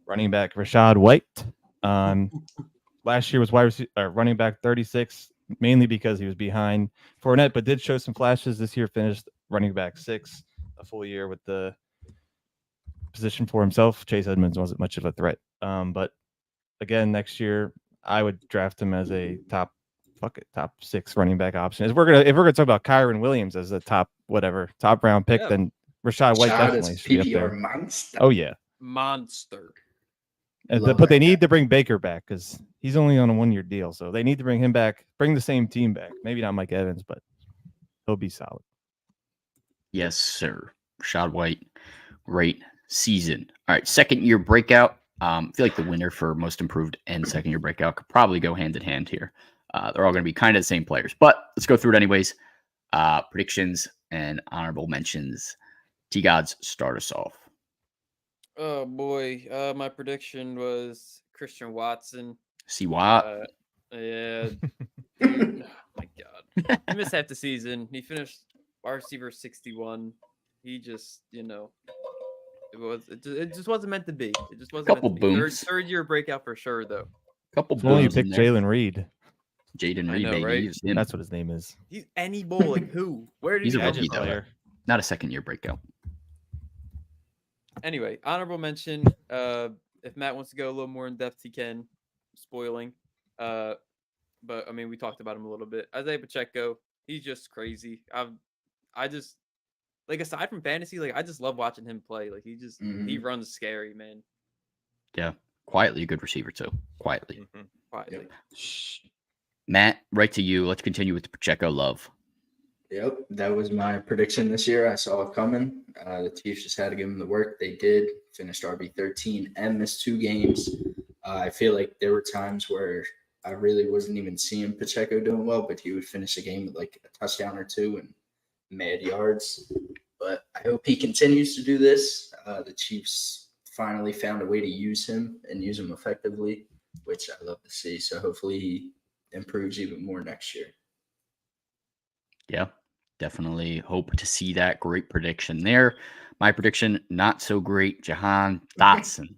running back Rachaad White. Last year was running back 36, mainly because he was behind Fournette, but did show some flashes. This year finished running back 6, a full year with the position for himself. Chase Edmonds wasn't much of a threat. But again, next year I would draft him as a top 6 running back option. If we're gonna talk about Kyron Williams as a top round pick, then Rachaad White definitely should be up there. Monster. Oh yeah, Monster. but they need to bring Baker back because he's only on a 1-year deal, so they need to bring him back. Bring the same team back. Maybe not Mike Evans, but he'll be solid. Yes, sir. Rachaad White, great season. All right, second year breakout. I feel like the winner for most improved and second year breakout could probably go hand in hand here. They're all going to be kind of the same players, but let's go through it anyways. Predictions and honorable mentions. T-Gods, start us off. Oh boy, my prediction was Christian Watson. See what? Yeah. Dude, oh my God. He missed half the season. He finished wide receiver 61. He just, it just wasn't meant to be. It just wasn't Couple meant to be. booms. Third year breakout for sure, though. Couple If only you booms in picked there. Jalen Reed. Jaden I Reed, know, baby. right? Use him. That's what his name is. He's any bowl. Like who? Where did He's he a come rookie, from? though. Not a second year breakout. Anyway, honorable mention. If Matt wants to go a little more in depth, he can. Spoiling. But I mean, we talked about him a little bit. Isaiah Pacheco, he's just crazy. I just like aside from fantasy, like I just love watching him play. Like he runs scary, man. Yeah, quietly a good receiver too. Quietly. Quietly. Matt, right to you. Let's continue with the Pacheco love. Yep, that was my prediction this year. I saw it coming. The Chiefs just had to give him the work. They did. Finished RB13 and missed 2 games. I feel like there were times where I really wasn't even seeing Pacheco doing well, but he would finish a game with like a touchdown or 2 and mad yards. But I hope he continues to do this. The Chiefs finally found a way to use him and use him effectively, which I love to see. So hopefully he improves even more next year. Yeah, definitely hope to see that. Great prediction there. My prediction, not so great. Jahan Dotson,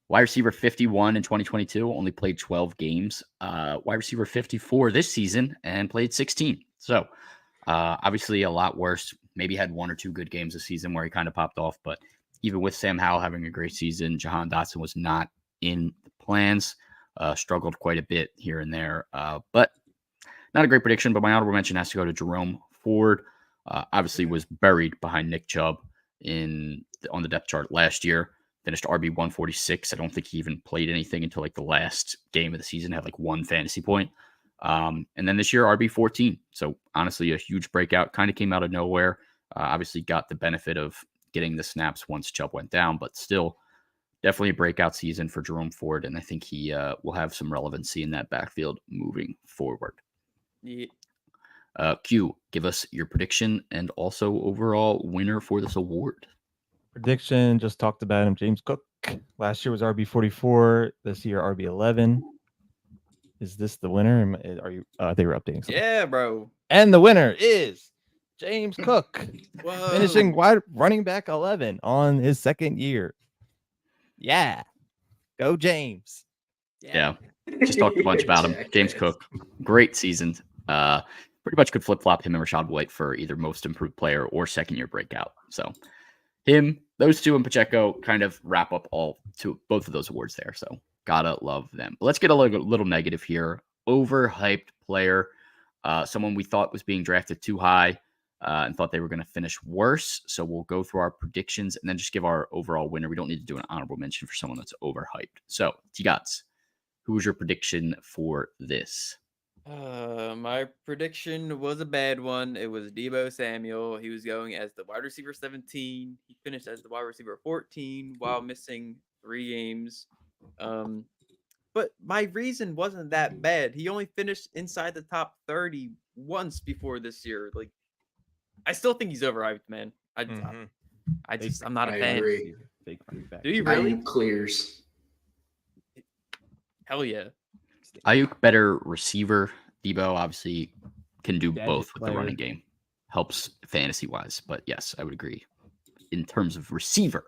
wide receiver 51 in 2022, only played 12 games. Wide receiver 54 this season and played 16. So obviously a lot worse. Maybe had 1 or 2 good games this season where he kind of popped off. But even with Sam Howell having a great season, Jahan Dotson was not in the plans. Struggled quite a bit here and there. But not a great prediction, but my honorable mention has to go to Jerome Ford. Obviously was buried behind Nick Chubb on the depth chart last year. Finished RB 146. I don't think he even played anything until like the last game of the season. Had like 1 fantasy point. And then this year, RB 14. So honestly, a huge breakout. Kind of came out of nowhere. Obviously got the benefit of getting the snaps once Chubb went down, but still definitely a breakout season for Jerome Ford. And I think he will have some relevancy in that backfield moving forward. Yeah. Q, give us your prediction and also overall winner for this award. Prediction, just talked about him. James Cook. Last year was RB44. This year, RB11. Is this the winner? Are you? They were updating something. Yeah, bro. And the winner is James Cook, Whoa. finishing wide running back 11 on his 2nd year. Yeah, go James. Yeah. Just talked a bunch about him. James Cook, great season. Pretty much could flip-flop him and Rachaad White for either most improved player or 2nd-year breakout. So those 2 and Pacheco kind of wrap up both of those awards there. So gotta love them. But let's get a little negative here. Overhyped player, someone we thought was being drafted too high and thought they were going to finish worse. So we'll go through our predictions and then just give our overall winner. We don't need to do an honorable mention for someone that's overhyped. So T-Gots, who was your prediction for this? My prediction was a bad one. It was Deebo Samuel. He was going as the wide receiver 17. He finished as the wide receiver 14 while missing 3 games. But my reason wasn't that bad. He only finished inside the top 30 once before this year. Like, I still think he's overhyped, man. I'm not a fan. Agree. Do you really? Ayuk clears. Hell yeah. Ayuk, better receiver. Deebo obviously can do Gadget both with player. the running game. Helps fantasy-wise. But yes, I would agree. In terms of receiver,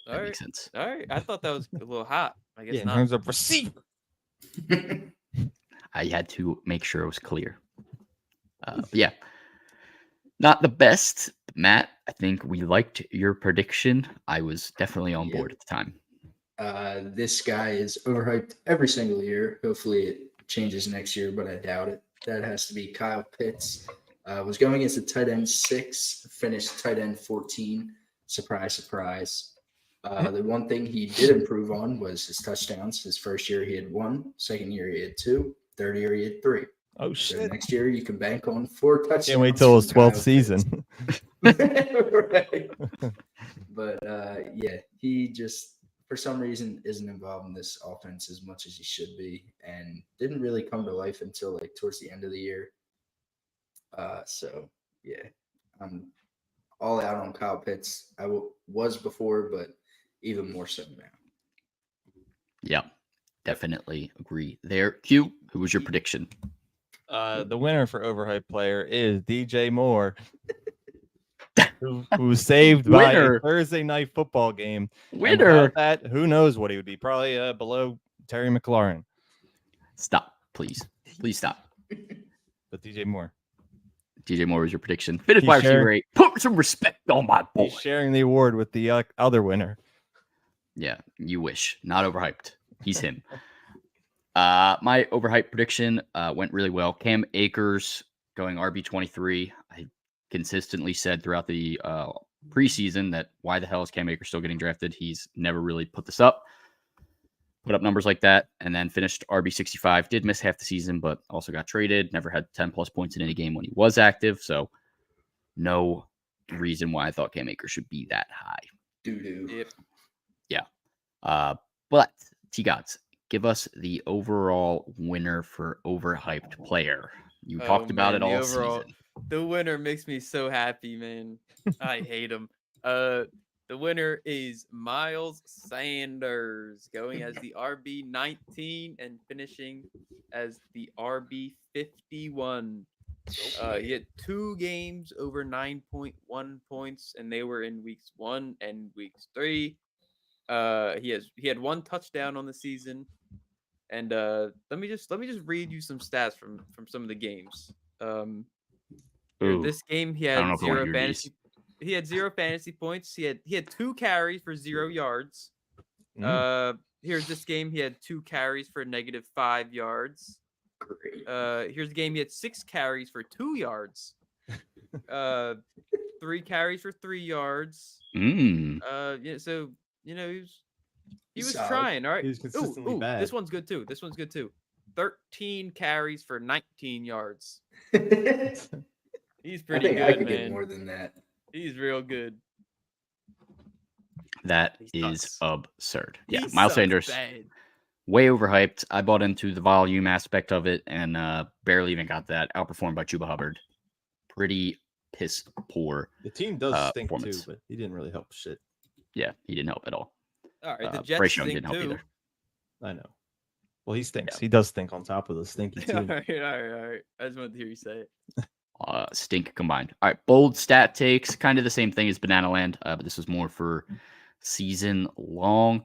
that makes sense. All right. I thought that was a little hot. I guess In not. terms of receiver. I had to make sure it was clear. But yeah, not the best. Matt, I think we liked your prediction. I was definitely on board at the time. This guy is overhyped every single year. Hopefully it changes next year, but I doubt it. That has to be Kyle Pitts. Was going against the tight end 6, finished tight end 14. Surprise, surprise. The one thing he did improve on was his touchdowns. His first year he had 1, 2nd year he had 2, 3rd year he had 3. Oh So shit! next year you can bank on 4 touchdowns. Can't wait till his from Kyle 12th season. Right. But yeah, he just for some reason isn't involved in this offense as much as he should be, and didn't really come to life until like towards the end of the year. So yeah, I'm all out on Kyle Pitts. I was before, but even more so now. Yeah, definitely agree there. Q, who was your prediction? The winner for overhyped player is DJ Moore, who was saved by a Thursday night football game. Winner. That, who knows what he would be? Probably below Terry McLaurin. Stop, please. Please stop. But DJ Moore. DJ Moore was your prediction. Finish wide receiver 8. Put some respect on my boy. He's sharing the award with the other winner. Yeah, you wish. Not overhyped. He's him. My overhyped prediction went really well. Cam Akers going RB23. I consistently said throughout the preseason that why the hell is Cam Akers still getting drafted? He's never really put up numbers like that, and then finished RB65. Did miss half the season, but also got traded. Never had 10 plus points in any game when he was active. So no reason why I thought Cam Akers should be that high. Doo-doo. Yep. Yeah. But T-Gods, give us the overall winner for overhyped player. You talked about it all season. The winner makes me so happy, man. I hate him. The winner is Miles Sanders, going as the RB19 and finishing as the RB51. He had 2 games over 9.1 points, and they were in weeks 1 and weeks 3. He had 1 touchdown on the season, and let me just read you some stats from some of the games. This game he I don't know had if I wanna 0 hear fantasy. He had 0 fantasy points. He had 2 carries for 0 yards. Here's this game he had 2 carries for -5 yards. Great. Here's the game he had 6 carries for 2 yards. 3 carries for 3 yards. Yeah, so he was Solid. trying, all right. He was consistently bad. This one's good too. 13 carries for 19 yards. He's pretty good, I could man. get more than that. He's real good. That He is sucks. absurd. Yeah, He Miles sucks Sanders, bad. way overhyped. I bought into the volume aspect of it and barely even got that. Outperformed by Chuba Hubbard. Pretty piss poor. The team does stink too, performance. but he didn't really help shit. Yeah, he didn't help at all. All right, the Jets Bryce Young stink didn't help too. either. I know. Well, he stinks. Yeah. He does stink on top of the stinky all team. right. I just wanted to hear you say it. Stink combined. All right, bold stat takes, kind of the same thing as Banana Land, but this was more for season long.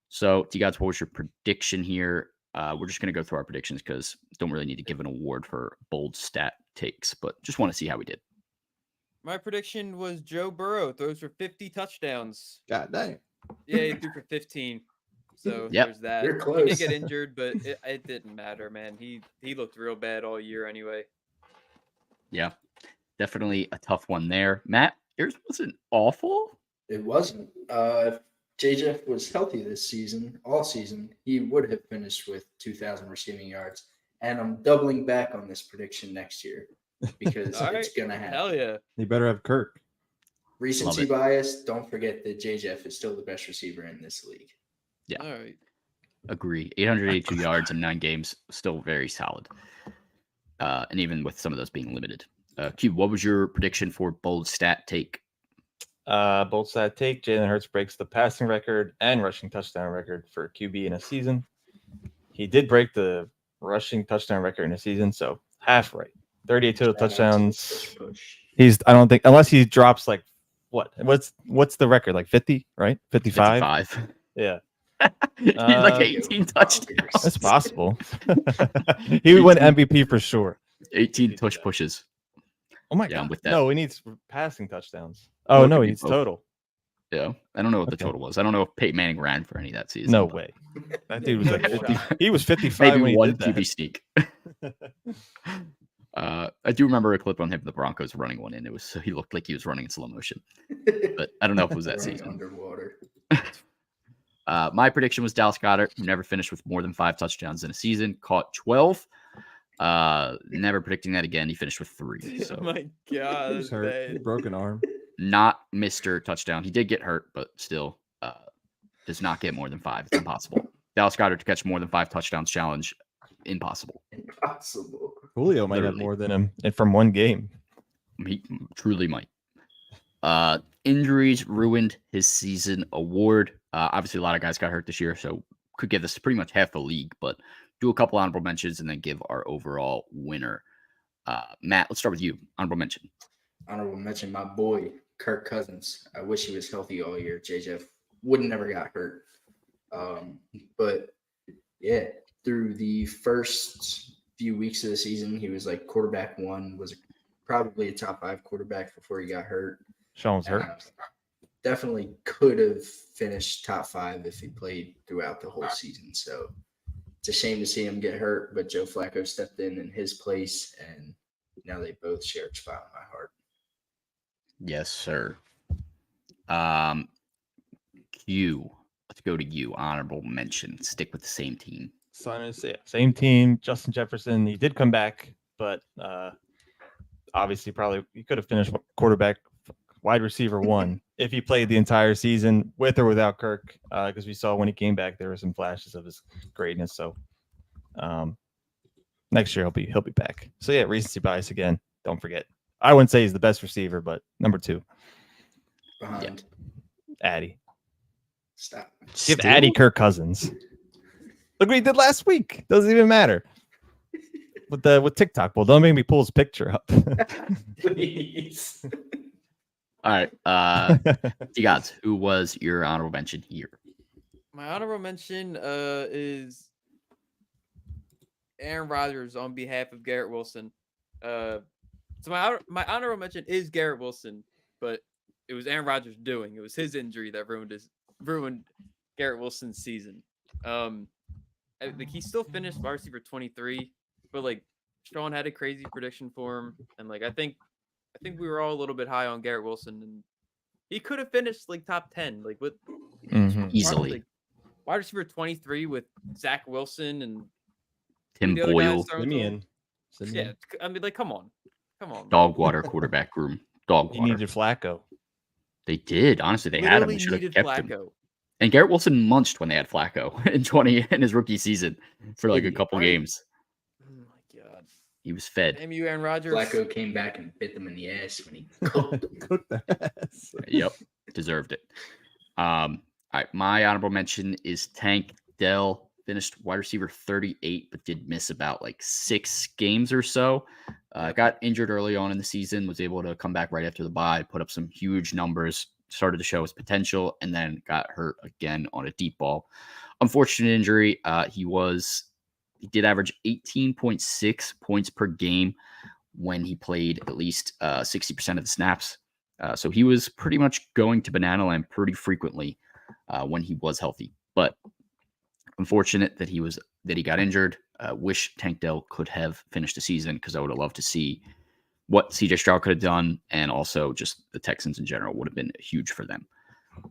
So, you guys, what was your prediction here? We're just going to go through our predictions because don't really need to give an award for bold stat takes, but just want to see how we did. My prediction was Joe Burrow throws for 50 touchdowns. God dang. Yeah, he threw for 15. So Yep. there's that. You're He close. did get injured, but it didn't matter, man. He looked real bad all year anyway. Yeah, definitely a tough one there. Matt, yours wasn't awful. It wasn't. If JJ was healthy this season, all season, he would have finished with 2,000 receiving yards. And I'm doubling back on this prediction next year because All it's right. going to happen. Hell yeah. You better have Kirk. Recency Love it. bias. Don't forget that JJ is still the best receiver in this league. Yeah. All right. Agree. 882 yards in 9 games, still very solid. And even with some of those being limited. Q, what was your prediction for bold stat take? Bold stat take: Jalen Hurts breaks the passing record and rushing touchdown record for QB in a season. He did break the rushing touchdown record in a season, so half right. 38 total touchdowns. I don't think, unless he drops like what's the record? Like 50, right? 55? 55. Yeah. He's like 18 touchdowns. That's possible. He would win MVP for sure. 18 touch pushes. Oh my Yeah, god. I'm with that. No, he needs passing touchdowns. Well, Oh it no, could he be needs both. total. Yeah. I don't know what the Okay. total was. I don't know if Peyton Manning ran for any that season. No but way. That dude was like No 50. shot. He was 55 Maybe when he one did that. QB sneak. I do remember a clip on him, the Broncos running one in. He looked like he was running in slow motion. But I don't know if it was that Running season. underwater. My prediction was Dallas Goedert, who never finished with more than 5 touchdowns in a season, caught 12. Never predicting that again. He finished with 3. Oh So my god. He was hurt. He had a broken arm. not Mr. Touchdown. He did get hurt, but still does not get more than 5. It's impossible. Dallas Goedert to catch more than 5 touchdowns challenge. Impossible. Impossible. Julio might have Literally. more than him and from one game. He truly might. Injuries ruined his season award. Obviously, a lot of guys got hurt this year, so could give this pretty much half the league, but do a couple honorable mentions and then give our overall winner. Matt, let's start with you. Honorable mention. Honorable mention, my boy, Kirk Cousins. I wish he was healthy all year. JJ would never got hurt. But yeah, through the first few weeks of the season, he was like quarterback 1, was probably a top 5 quarterback before he got hurt. Sean's hurt. Definitely could have finished top 5 if he played throughout the whole season. So it's a shame to see him get hurt, but Joe Flacco stepped in his place, and now they both share a spot in my heart. Yes, sir. Q. Let's go to you. Honorable mention. Stick with the same team. Same team. Justin Jefferson. He did come back, but obviously, probably he could have finished quarterback, wide receiver 1 if he played the entire season with or without Kirk. Because we saw when he came back, there were some flashes of his greatness. So next year he'll be back. So yeah, recency bias again. Don't forget. I wouldn't say he's the best receiver, but number 2, Behind. Addy. Stop. Give Addy Kirk Cousins. Look what he did last week. Doesn't even matter. With TikTok, well, don't make me pull his picture up. Please. All right. Gods, who was your honorable mention here? My honorable mention is Aaron Rodgers on behalf of Garrett Wilson. So my honorable mention is Garrett Wilson, but it was Aaron Rodgers doing. It was his injury that ruined Garrett Wilson's season. Like he still finished wide receiver 23, but like Sean had a crazy prediction for him, and like I think we were all a little bit high on Garrett Wilson, and he could have finished like top 10, like with Easily. Like, wide receiver 23 with Zach Wilson and Tim the other Boyle. guys Yeah, I mean, like, come on. Dog water quarterback room. Dog He water. needed Flacco. They did. Honestly, they had him. They should have kept Flacco. him. And Garrett Wilson munched when they had Flacco in his rookie season for like a couple games. Oh my god. He was fed. Damn you, Aaron Rodgers. Flacco came back and bit them in the ass when he cooked their ass. Yep. Deserved it. All right. My honorable mention is Tank Dell. Finished wide receiver 38, but did miss about like 6 games or so. Got injured early on in the season, was able to come back right after the bye, put up some huge numbers, started to show his potential, and then got hurt again on a deep ball. Unfortunate injury. He did average 18.6 points per game when he played at least 60% of the snaps. So he was pretty much going to banana land pretty frequently when he was healthy. But unfortunate that he got injured. Wish Tank Dell could have finished the season because I would have loved to see what CJ Stroud could have done, and also just the Texans in general would have been huge for them.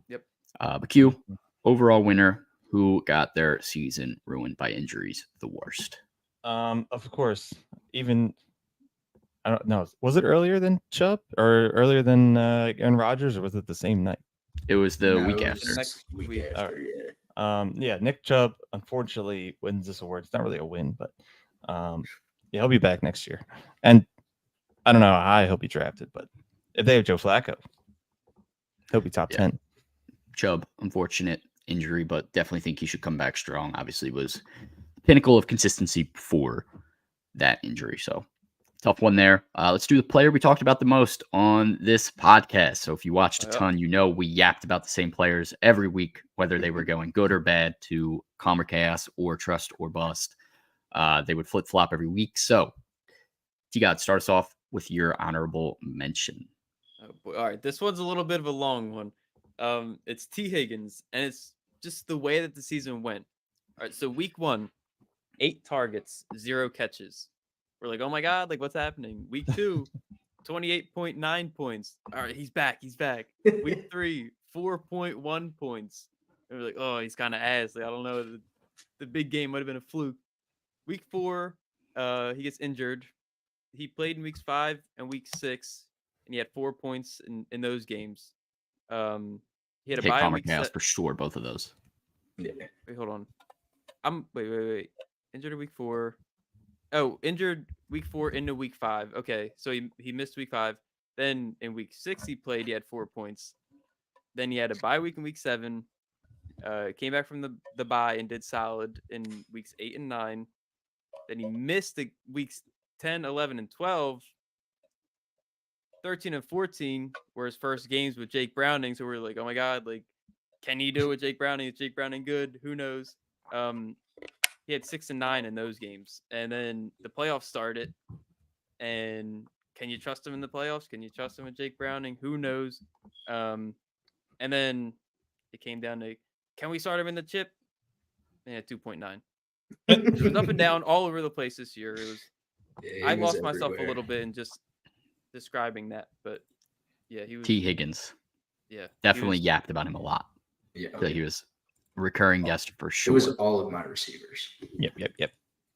Yep. But Q, overall winner, who got their season ruined by injuries the worst? Of course, even I don't know. Was it earlier than Chubb or earlier than Aaron Rodgers, or was it the same night? It was the No, week it was after. Next week. after, yeah. Yeah, Nick Chubb unfortunately wins this award. It's not really a win, but yeah, he'll be back next year. And I don't know how high he'll be drafted, but if they have Joe Flacco, he'll be top 10. Chubb, unfortunate injury, but definitely think he should come back strong. Obviously was the pinnacle of consistency before that injury. So tough one there. Let's do the player we talked about the most on this podcast. So if you watched a ton, you know we yapped about the same players every week, whether they were going good or bad, to calm or chaos or trust or bust. They would flip-flop every week. So T-God, start us off with your honorable mention. Oh boy. All right, this one's a little bit of a long one. It's T. Higgins, and it's just the way that the season went. All right, so week 1, 8 targets, 0 catches. We're like, oh my god, like what's happening? Week 2, 28.9 points. All right, he's back. Week 3, 4.1 points. And we're like, oh, he's kind of ass. Like, I don't know. The big game might have been a fluke. Week 4, he gets injured. He played in weeks 5 and week 6, and he had 4 points in those games. He had a bye in week for sure, both of those. Yeah. Wait, hold on. Wait. Injured in week 4. Oh, injured week 4 into week 5. Okay, so he missed week 5. Then in week 6 he played. He had 4 points. Then he had a bye week in week 7. Came back from the bye and did solid in weeks 8 and 9. Then he missed the weeks 10, 11, and 12. 13 and 14 were his first games with Jake Browning. So we're like, oh my god, like, can he do it with Jake Browning? Is Jake Browning good? Who knows? He had 6 and 9 in those games, and then the playoffs started. And can you trust him in the playoffs? Can you trust him with Jake Browning? Who knows? And then it came down to, can we start him in the chip? And at 2.9, it was up and down all over the place this year. It was. I lost myself a little bit in just describing that, but Yeah, he was. T. Higgins. Yeah, Definitely he was, yapped about him a lot. Yeah. So he was a recurring guest for It sure. was all of my receivers. Yep.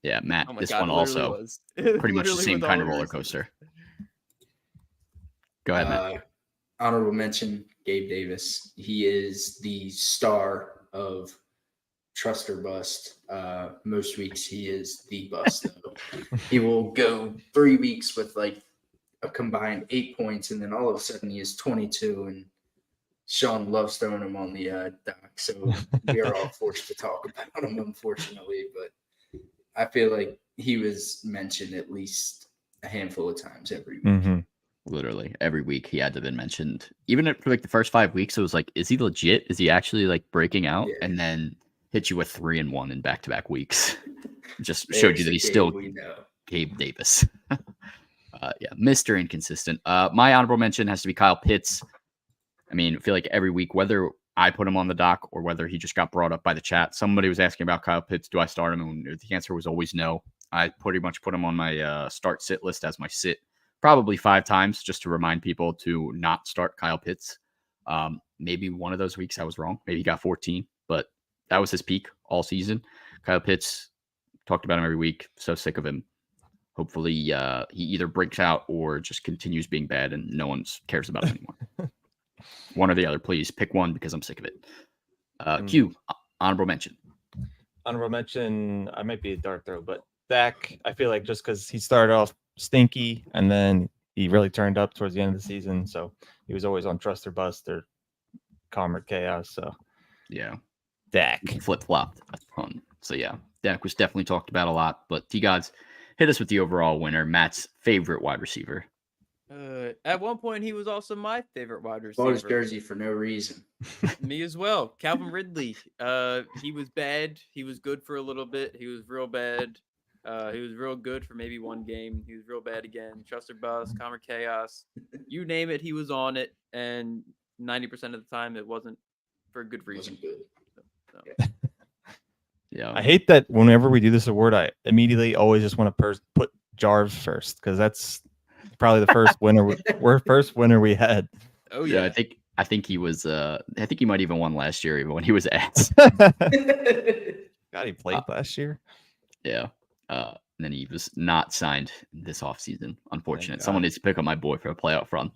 Yeah, Matt, Oh my this God, one it literally also was. pretty much the Literally same was all kind of of your roller receivers. coaster. Go ahead, Matt. Honorable mention, Gabe Davis. He is the star of Trust or Bust. Most weeks he is the bust, though. He will go 3 weeks with like a combined 8 points, and then all of a sudden he is 22, and Sean loves throwing him on the dock. So we are all forced to talk about him, unfortunately. But I feel like he was mentioned at least a handful of times every week. Mm-hmm. Literally every week he had to have been mentioned. Even for like the first 5 weeks, it was like, is he legit? Is he actually like breaking out? Yeah. And then hit you with 3 and 1 in back-to-back weeks. Just showed you that he's Gabe still we know. Gabe Davis. Yeah, Mr. Inconsistent. My honorable mention has to be Kyle Pitts. I mean, I feel like every week, whether I put him on the dock or whether he just got brought up by the chat, somebody was asking about Kyle Pitts. Do I start him? And the answer was always no. I pretty much put him on my start-sit list as my sit probably 5 times just to remind people to not start Kyle Pitts. Maybe one of those weeks I was wrong. Maybe he got 14, but that was his peak all season. Kyle Pitts, talked about him every week. So sick of him. Hopefully he either breaks out or just continues being bad and no one cares about him anymore. One or the other, please pick one because I'm sick of it. Q, honorable mention. Honorable mention, I might be a dark throw, but Dak, I feel like just because he started off stinky and then he really turned up towards the end of the season. So he was always on trust or bust or calm or chaos. So yeah, Dak flip-flopped a ton. So yeah, Dak was definitely talked about a lot. But T-Gods, hit us with the overall winner, Matt's favorite wide receiver. At one point, he was also my favorite wide Bought his receiver. jersey for no reason. Me as well. Calvin Ridley. He was bad. He was good for a little bit. He was real bad. He was real good for maybe one game. He was real bad again. Trust or bust, calm or chaos. You name it, he was on it. And 90% of the time, it wasn't for a good reason. Wasn't good. So. Yeah, I hate that whenever we do this award, I immediately always just want to put Jarvis first because that's probably the first winner we had. Oh yeah, I think he was. I think he might even won last year, even when he was ass. God, he played last year. Yeah. And then he was not signed this offseason. Unfortunate. God. Someone needs to pick up my boy for a playoff run.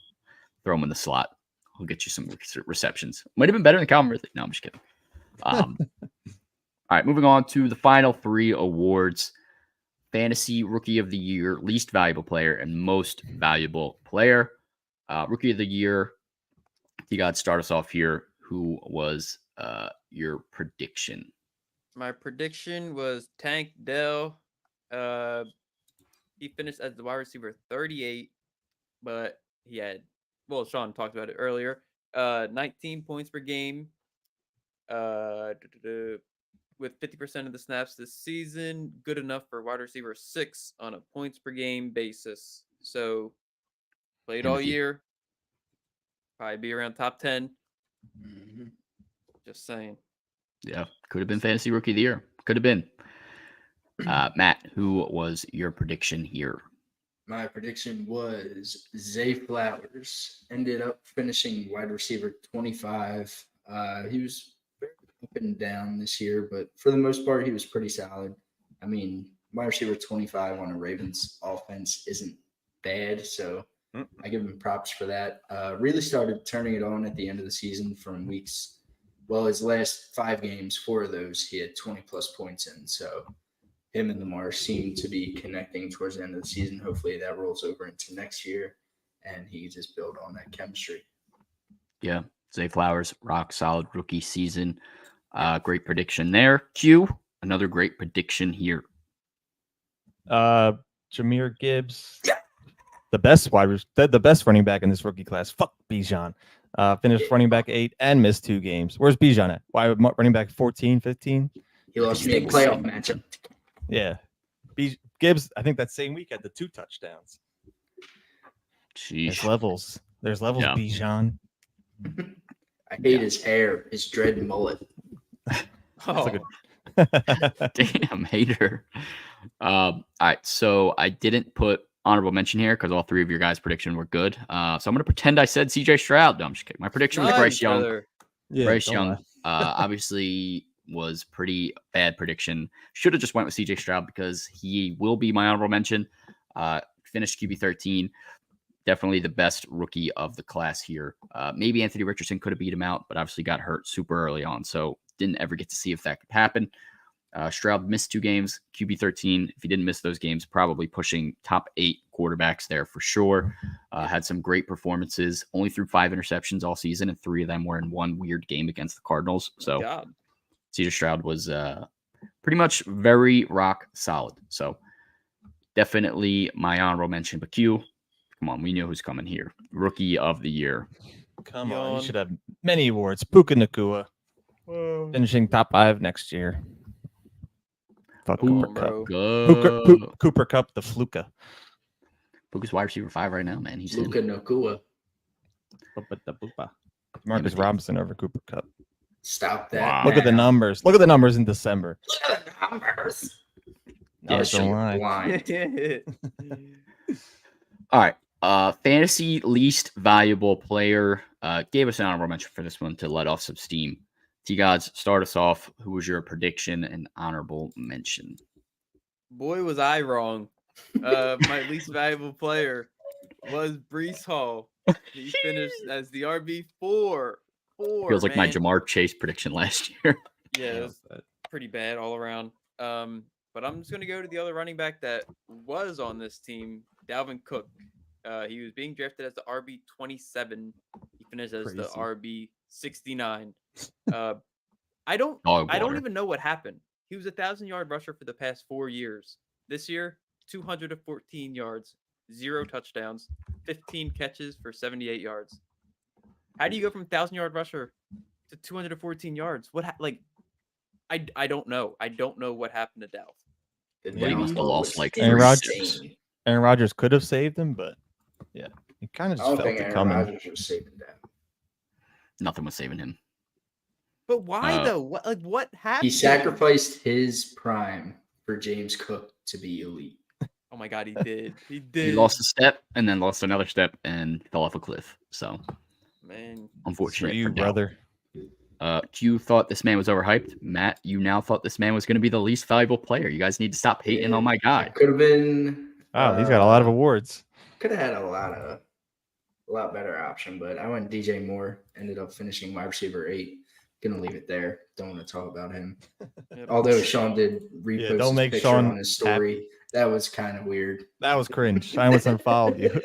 Throw him in the slot. He'll get you some receptions. Might have been better than Calvin Ridley. No, I'm just kidding. All right, moving on to the final 3 awards. Fantasy Rookie of the Year, Least Valuable Player, and Most Valuable Player. Rookie of the Year, you got to start us off here. Who was your prediction? my prediction was Tank Dell. He finished as the wide receiver 38, but he had, well, Sean talked about it earlier, 19 points per game. With 50% of the snaps this season, good enough for wide receiver 6 on a points per game basis. So played all year, probably be around top 10. Mm-hmm. Just saying. Yeah, could have been Fantasy Rookie of the Year. Could have been. Matt, who was your prediction here? My prediction was Zay Flowers. Ended up finishing wide receiver 25. He was very up and down this year, but for the most part, he was pretty solid. I mean, wide receiver 25 on a Ravens offense isn't bad, so I give him props for that. Really started turning it on at the end of the season from weeks. Well, his last 5 games, 4 of those, he had 20-plus points in, so him and Lamar seem to be connecting towards the end of the season. Hopefully that rolls over into next year and he just build on that chemistry. Yeah, Zay Flowers, rock solid rookie season. Great prediction there. Q, another great prediction here. Jahmyr Gibbs, the best the best running back in this rookie class. Fuck Bijan. Finished running back 8 and missed 2 games. Where's Bijan at? Why running back 14, 15? He lost me a playoff matchup. Yeah. Gibbs, I think that same week had the 2 touchdowns. Sheesh. There's levels, Yeah. Bijan. I hate his hair, his dread mullet. Oh, Damn, hater. All right, so I didn't put honorable mention here because all three of your guys' prediction were good. So I'm going to pretend I said CJ Stroud. No, I'm just kidding. My prediction was Bryce Young. brother. Yeah, Bryce don't Young lie. obviously was pretty bad prediction. Should have just went with CJ Stroud because he will be my honorable mention. Finished QB 13. Definitely the best rookie of the class here. Maybe Anthony Richardson could have beat him out, but obviously got hurt super early on. So didn't ever get to see if that could happen. Stroud missed 2 games, QB 13. If he didn't miss those games, probably pushing top 8 quarterbacks there for sure. Had some great performances. Only threw 5 interceptions all season, and 3 of them were in one weird game against the Cardinals. So God. CJ Stroud was pretty much very rock solid. So definitely my honorable mention. But Q, come on, we know who's coming here. Rookie of the year. Come on, you Yawn. should have many awards. Puka Nakua, finishing top 5 next year. Fuck Who- Cooper Cup. Good. Cooper Cup, the Fluka. Puka's wide receiver 5 right now, man. He's in. Luka Nakua. Marcus but- Robinson over Cooper Cup. Stop that. Wow. Look at the now. numbers. Look at the numbers in December. Look at the numbers. Yeah, Numbers Show don't you're lie. blind. All right. Fantasy least valuable player. Gave us an honorable mention for this one to let off some steam. T-Gods, start us off. Who was your prediction and honorable mention? Boy, was I wrong. My least valuable player was Brees Hall. He finished as the RB4. Feels like my man. Jamar Chase prediction last year. Yeah, it was pretty bad all around. But I'm just gonna go to the other running back that was on this team, Dalvin Cook. He was being drafted as the RB27. He finished as the RB69. I don't Dog water. even know what happened. He was a 1,000-yard rusher for the past 4 years. This year, 214 yards, 0 touchdowns, 15 catches for 78 yards. How do you go from 1,000-yard rusher to 214 yards? I don't know. I don't know what happened to Dalv. The Well, he must have downfall lost, was like, Aaron Rodgers. insane. Aaron Rodgers could have saved him, but yeah, he kind of I just don't felt think it Aaron coming. Rodgers was saving that. Nothing was saving him. But why Uh, though? What happened? He sacrificed his prime for James Cook to be elite. Oh my god, he did. He did. He lost a step and then lost another step and fell off a cliff. So Man. For unfortunate you, for Dell. brother. Q thought this man was overhyped. Matt, you now thought this man was going to be the least valuable player. You guys need to stop hating on my guy. Could have been. Wow, he's got a lot of awards. Could have had a lot better option, but I went DJ Moore. Ended up finishing wide receiver 8. Gonna leave it there. Don't want to talk about him. Yep. Although Sean did repost don't his make picture Sean on his story. That was kind of weird. That was cringe. I almost unfollowed you.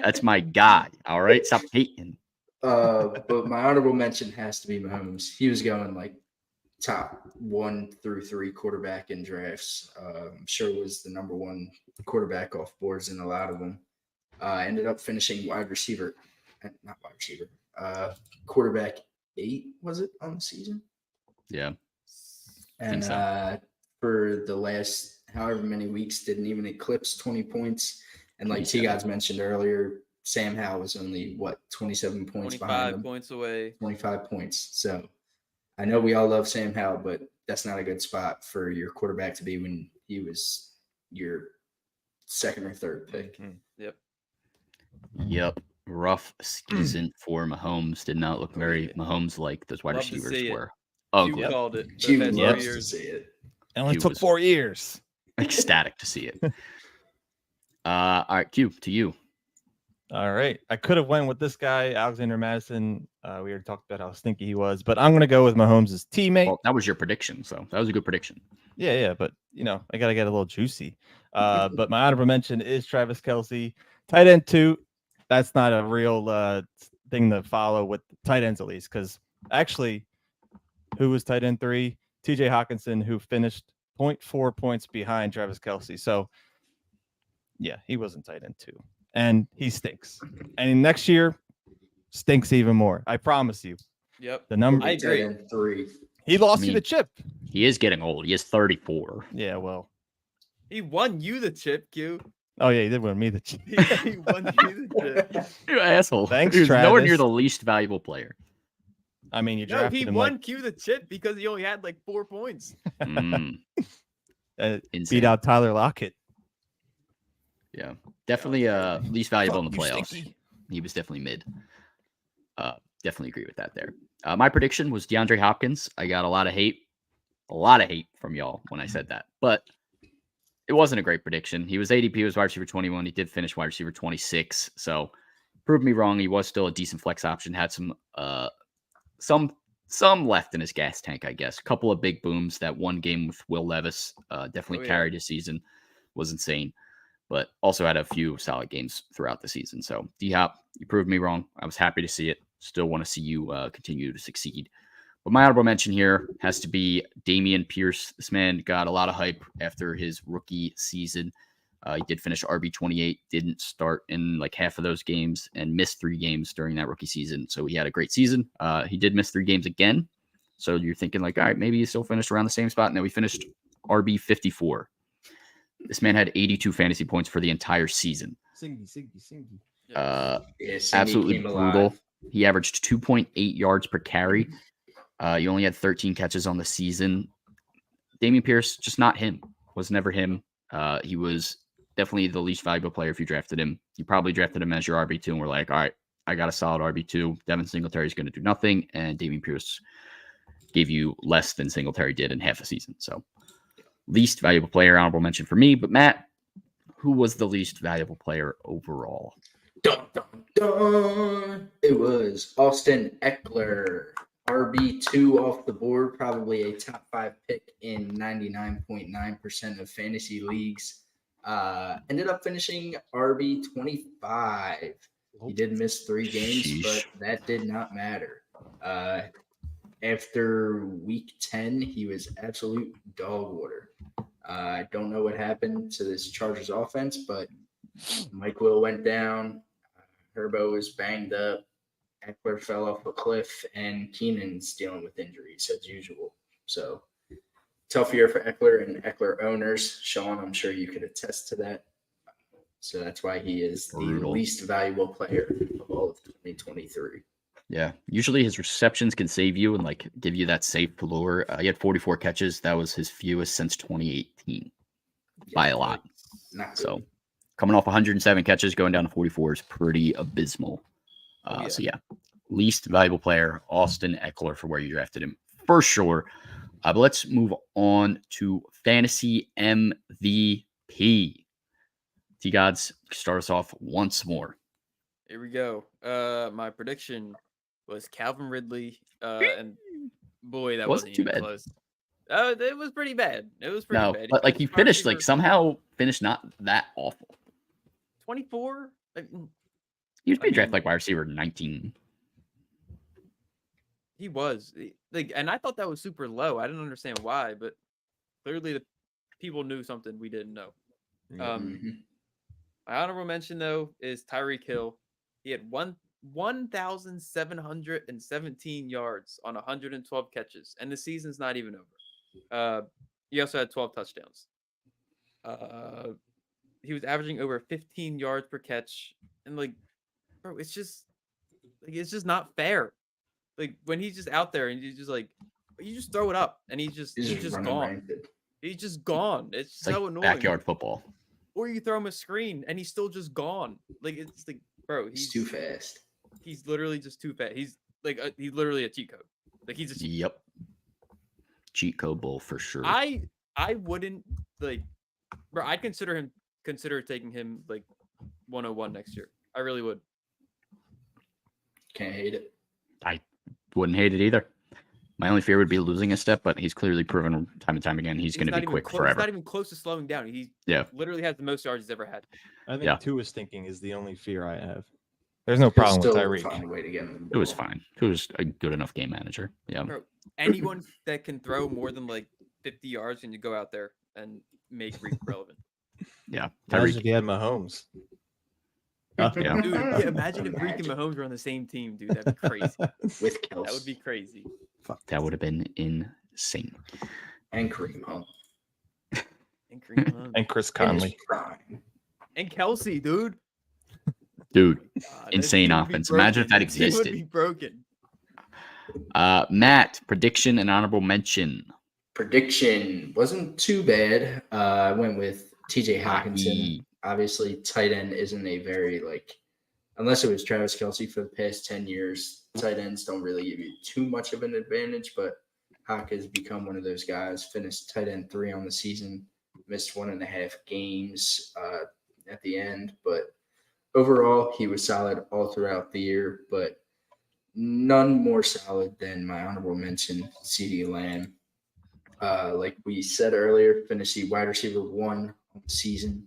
That's my guy. All right, stop hating. But my honorable mention has to be Mahomes. He was going like top 1 through 3 quarterback in drafts. I'm sure was the number 1 quarterback off boards in a lot of them. Ended up finishing quarterback 8 was it on the season? Yeah. And so. For the last however many weeks, didn't even eclipse 20 points. And like T Gods mentioned earlier, Sam Howell was only 27 points behind 25 him. points away. 25 points. So I know we all love Sam Howell, but that's not a good spot for your quarterback to be when he was your 2nd or 3rd pick. Yep. Yep. Rough season for Mahomes. Did not look very Mahomes-like those wide Love to receivers see it. were. You Ugly. called it. For You the past loves 3 to years. see it. It only He took was- 4 years. Ecstatic to see it. All right, Q, to you. All right. I could have went with this guy, Alexander Madison. We already talked about how stinky he was, but I'm going to go with Mahomes' teammate. Well, that was your prediction, so that was a good prediction. Yeah, but I got to get a little juicy. But my honorable mention is Travis Kelce, tight end 2. That's not a real thing to follow with tight ends, at least, because actually, who was tight end 3? TJ Hawkinson, who finished 0.4 points behind Travis Kelce. So, yeah, he wasn't tight end 2. And he stinks. And next year, stinks even more. I promise you. Yep. The number I agree. 3. he lost I you mean- the chip. He is getting old. He is 34. Yeah, well. He won you the chip, Q. Oh yeah, he did win me the chip. He won you the chip. You asshole. Thanks, He was nowhere near Travis. the least valuable player. I mean, you No, drafted he him won Q the chip because he only had like 4 points. Mm, like insane. beat out Tyler Lockett. Yeah. Definitely least valuable in the Fuck you, playoffs. Stinky. He was definitely mid. Definitely agree with that there. My prediction was DeAndre Hopkins. I got a lot of hate from y'all when I said that, but it wasn't a great prediction. He was ADP, was wide receiver 21. He did finish wide receiver 26. So proved me wrong. He was still a decent flex option. Had some left in his gas tank, I guess. A couple of big booms. That one game with Will Levis definitely carried his season. Was insane. But also had a few solid games throughout the season. So D-Hop, you proved me wrong. I was happy to see it. Still want to see you continue to succeed. But my honorable mention here has to be Dameon Pierce. This man got a lot of hype after his rookie season. He did finish RB28, didn't start in like half of those games, and missed 3 games during that rookie season. So he had a great season. He did miss 3 games again. So you're thinking like, all right, maybe he still finished around the same spot. No, he finished RB54. This man had 82 fantasy points for the entire season. Singy. Absolutely brutal. He averaged 2.8 yards per carry. He only had 13 catches on the season. Dameon Pierce, just not him. Was never him. He was definitely the least valuable player if you drafted him. You probably drafted him as your RB2 and were like, all right, I got a solid RB2. Devin Singletary is going to do nothing. And Dameon Pierce gave you less than Singletary did in half a season. So least valuable player, honorable mention for me. But Matt, who was the least valuable player overall? Dun, dun, dun. It was Austin Eckler, RB2 off the board, probably a top 5 pick in 99.9% of fantasy leagues. Ended up finishing RB25. He did miss 3 games, but that did not matter. After week 10, he was absolute dog water. I don't know what happened to this Chargers offense, but Mike Will went down. Herbo was banged up. Eckler fell off a cliff, and Keenan's dealing with injuries as usual. So tough year for Eckler and Eckler owners. Sean, I'm sure you could attest to that. So that's why he is the least valuable player of all of 2023. Yeah, usually his receptions can save you and like give you that safe lure. He had 44 catches. That was his fewest since 2018 by a lot. So coming off 107 catches, going down to 44 is pretty abysmal. So yeah, least valuable player, Austin Eckler, for where you drafted him for sure. But let's move on to fantasy MVP. T-Gods, start us off once more. Here we go. My prediction was Calvin Ridley, and boy, that wasn't too even bad. close. It was pretty bad. It was pretty bad. But like he finished like somehow finished not that awful. 24. He was being drafted like wide receiver 19. He was like, and I thought that was super low. I didn't understand why, but clearly the people knew something we didn't know. My honorable mention though is Tyreek Hill. He had 1,717 yards on 112 catches, and the season's not even over. He also had 12 touchdowns. He was averaging over 15 yards per catch, and like, bro, it's just not fair. Like when he's just out there and you just throw it up, and he's just gone. Rampant. He's just gone. It's so like annoying. Backyard football. Or you throw him a screen and he's still just gone. Like it's like, bro, he's too fast. He's literally just too fast. He's like he's literally a cheat code. Like he's a cheat code bull for sure. I wouldn't like, bro. I'd consider taking him like 101 next year. I really would. Can't hate it. I wouldn't hate it either. My only fear would be losing a step, but he's clearly proven time and time again he's going to be quick forever. He's not even close to slowing down. He literally has the most yards he's ever had. I think Tua stinking is the only fear I have. There's no problem with Tyreek. It was fine. He was a good enough game manager. Yeah. Bro, anyone that can throw more than like 50 yards and you go out there and make Reek relevant. Yeah. Imagine if he had Mahomes. Yeah. Dude, imagine if Reek and Mahomes were on the same team, dude. That'd be crazy. With Kelsey. That would be crazy. That would have been insane. And Kareem Hunt. And Chris Conley. And Kelsey, dude. Dude, insane offense. Imagine if that existed. It would be broken. Matt, prediction and honorable mention. Prediction wasn't too bad. I went with TJ Hawkinson. obviously tight end isn't a very unless it was Travis Kelce for the past 10 years, tight ends don't really give you too much of an advantage, but Hawk has become one of those guys, finished tight end 3 on the season, missed 1.5 games at the end, but overall he was solid all throughout the year, but none more solid than my honorable mention, CeeDee Lamb. Like we said earlier, finished the wide receiver 1 on the season,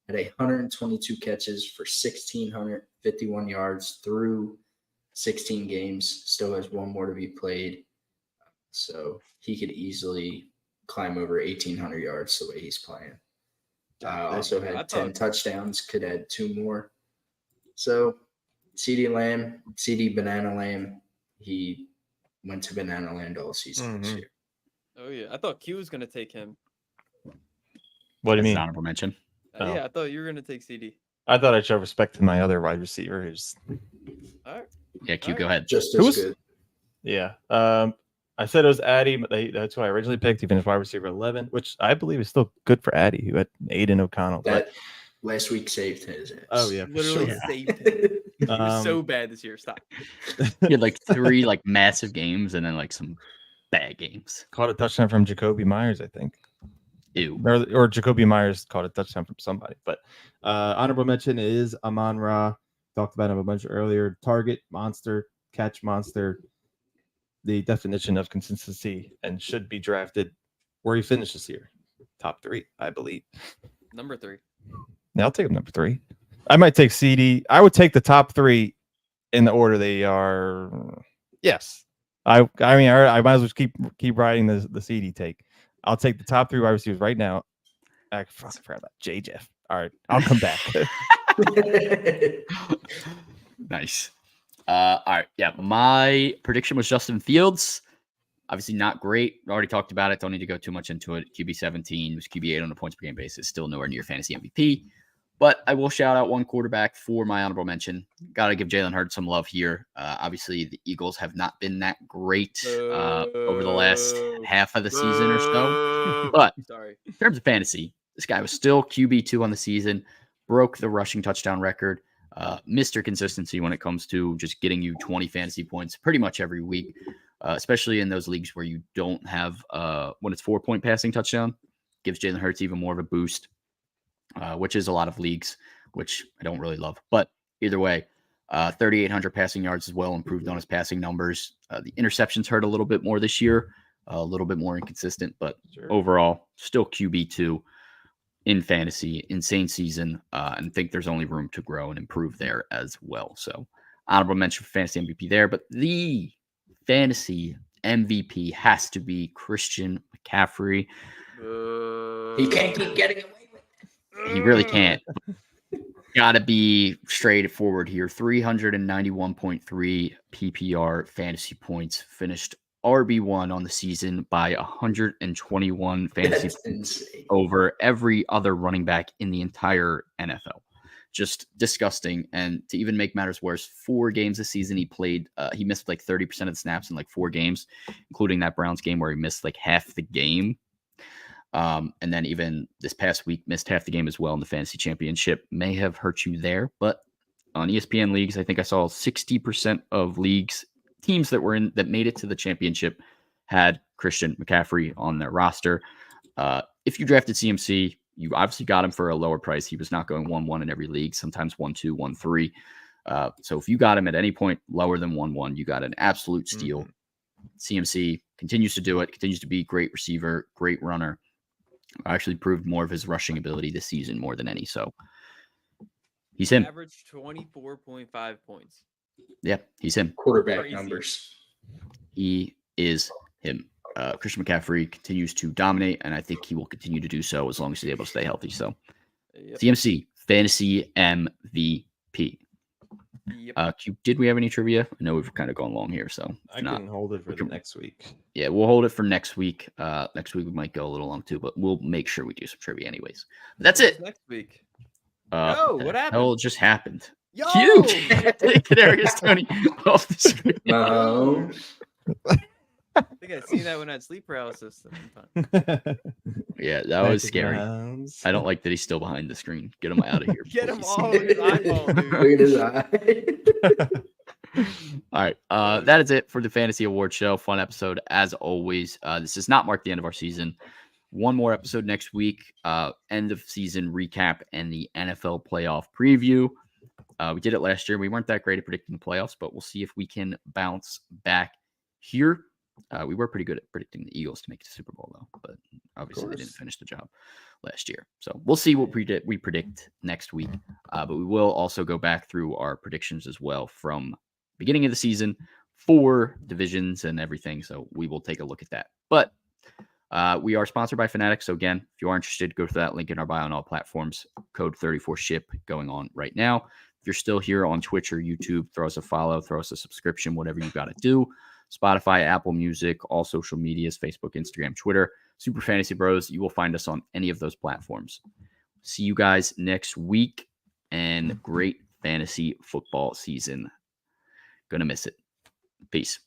had 122 catches for 1,651 yards through 16 games. Still has one more to be played. So he could easily climb over 1,800 yards the way he's playing. Also had 10 touchdowns, could add 2 more. So CeeDee Lamb, CeeDee Banana Lamb, he went to Banana Land all season this year. Oh, yeah. I thought Q was going to take him. What do you That's mean? an honorable mention. Yeah, I thought you were going to take CD. I thought I'd show respect to my other wide receiver. Who's... All right. Yeah, Q, go ahead. Just as good. Yeah. I said it was Addy, but that's who I originally picked. He finished wide receiver 11, which I believe is still good for Addy, who had Aiden O'Connell. That last week saved his ass. Oh, yeah. Literally saved him. He was so bad this year. Stop. He had 3 massive games and then some bad games. Caught a touchdown from Jacoby Myers, I think. Ew. Or Jacoby Myers caught a touchdown from somebody. But honorable mention is Amon-Ra. Talked about him a bunch earlier. Target monster, catch monster. The definition of consistency, and should be drafted where he finishes here. Top 3, I believe. Number 3. Yeah, I'll take him number 3. I might take CD. I would take the top 3 in the order they are. Yes. I mean, I might as well keep riding the CD take. I'll take the top 3 wide receivers right now. I forgot about J. Jeff. All right, I'll come back. Nice. All right. Yeah. My prediction was Justin Fields. Obviously not great. We already talked about it. Don't need to go too much into it. QB 17 was QB 8 on a points per game basis. Still nowhere near fantasy MVP. But I will shout out one quarterback for my honorable mention. Got to give Jalen Hurts some love here. Obviously, the Eagles have not been that great over the last half of the season or so. But in terms of fantasy, this guy was still QB2 on the season, broke the rushing touchdown record. Mr. Consistency when it comes to just getting you 20 fantasy points pretty much every week, especially in those leagues where you don't have when it's 4-point passing touchdown, gives Jalen Hurts even more of a boost, which is a lot of leagues, which I don't really love. But either way, 3,800 passing yards as well, improved on his passing numbers. The interceptions hurt a little bit more this year, a little bit more inconsistent, but overall, still QB2. In fantasy, insane season, and think there's only room to grow and improve there as well. So honorable mention for fantasy MVP there, but the fantasy MVP has to be Christian McCaffrey. He can't keep getting away with it. He really can't. Got to be straightforward here. 391.3 PPR fantasy points, finished RB1 on the season by 121 fantasy points over every other running back in the entire NFL. Just disgusting. And to even make matters worse, 4 games this season he played, he missed 30% of the snaps in 4 games, including that Browns game where he missed half the game. And then even this past week missed half the game as well in the fantasy championship. May have hurt you there, but on ESPN leagues, I think I saw 60% of leagues teams that made it to the championship had Christian McCaffrey on their roster. If you drafted CMC, you obviously got him for a lower price. He was not going 1-1 in every league, sometimes 1-2, 1-3. So if you got him at any point lower than 1-1, you got an absolute steal. CMC continues to do it, continues to be great receiver, great runner. Actually proved more of his rushing ability this season more than any. So he's him. Average 24.5 points. Yeah, he's him. Quarterback numbers. He is him. Christian McCaffrey continues to dominate, and I think he will continue to do so as long as he's able to stay healthy. So, CMC, fantasy MVP. Yep. Did we have any trivia? I know we've kind of gone long here, so I can hold it for the next week. Yeah, we'll hold it for next week. Next week we might go a little long too, but we'll make sure we do some trivia anyways. But that's it. Next week. What happened? Hell just happened. Yo! Huge. Kadarius Toney off the screen. I think I seen that when I had sleep paralysis at one time. Yeah, that was Patrick scary. Mahomes. I don't like that he's still behind the screen. Get him out of here. Get before him we see all him. in his eyeball, dude. Look at his eye. All right. That is it for the Fantasy Award Show. Fun episode as always. This does not mark the end of our season. One more episode next week. End of season recap and the NFL playoff preview. We did it last year. We weren't that great at predicting the playoffs, but we'll see if we can bounce back here. We were pretty good at predicting the Eagles to make it to Super Bowl, though, but obviously they didn't finish the job last year. So we'll see what we predict next week. But we will also go back through our predictions as well from beginning of the season for divisions and everything. So we will take a look at that. But we are sponsored by Fanatics. So again, if you are interested, go to that link in our bio on all platforms. Code 34SHIP going on right now. If you're still here on Twitch or YouTube, throw us a follow, throw us a subscription, whatever you got to do. Spotify, Apple Music, all social medias, Facebook, Instagram, Twitter, Super Fantasy Bros. You will find us on any of those platforms. See you guys next week, and great fantasy football season. Gonna miss it. Peace.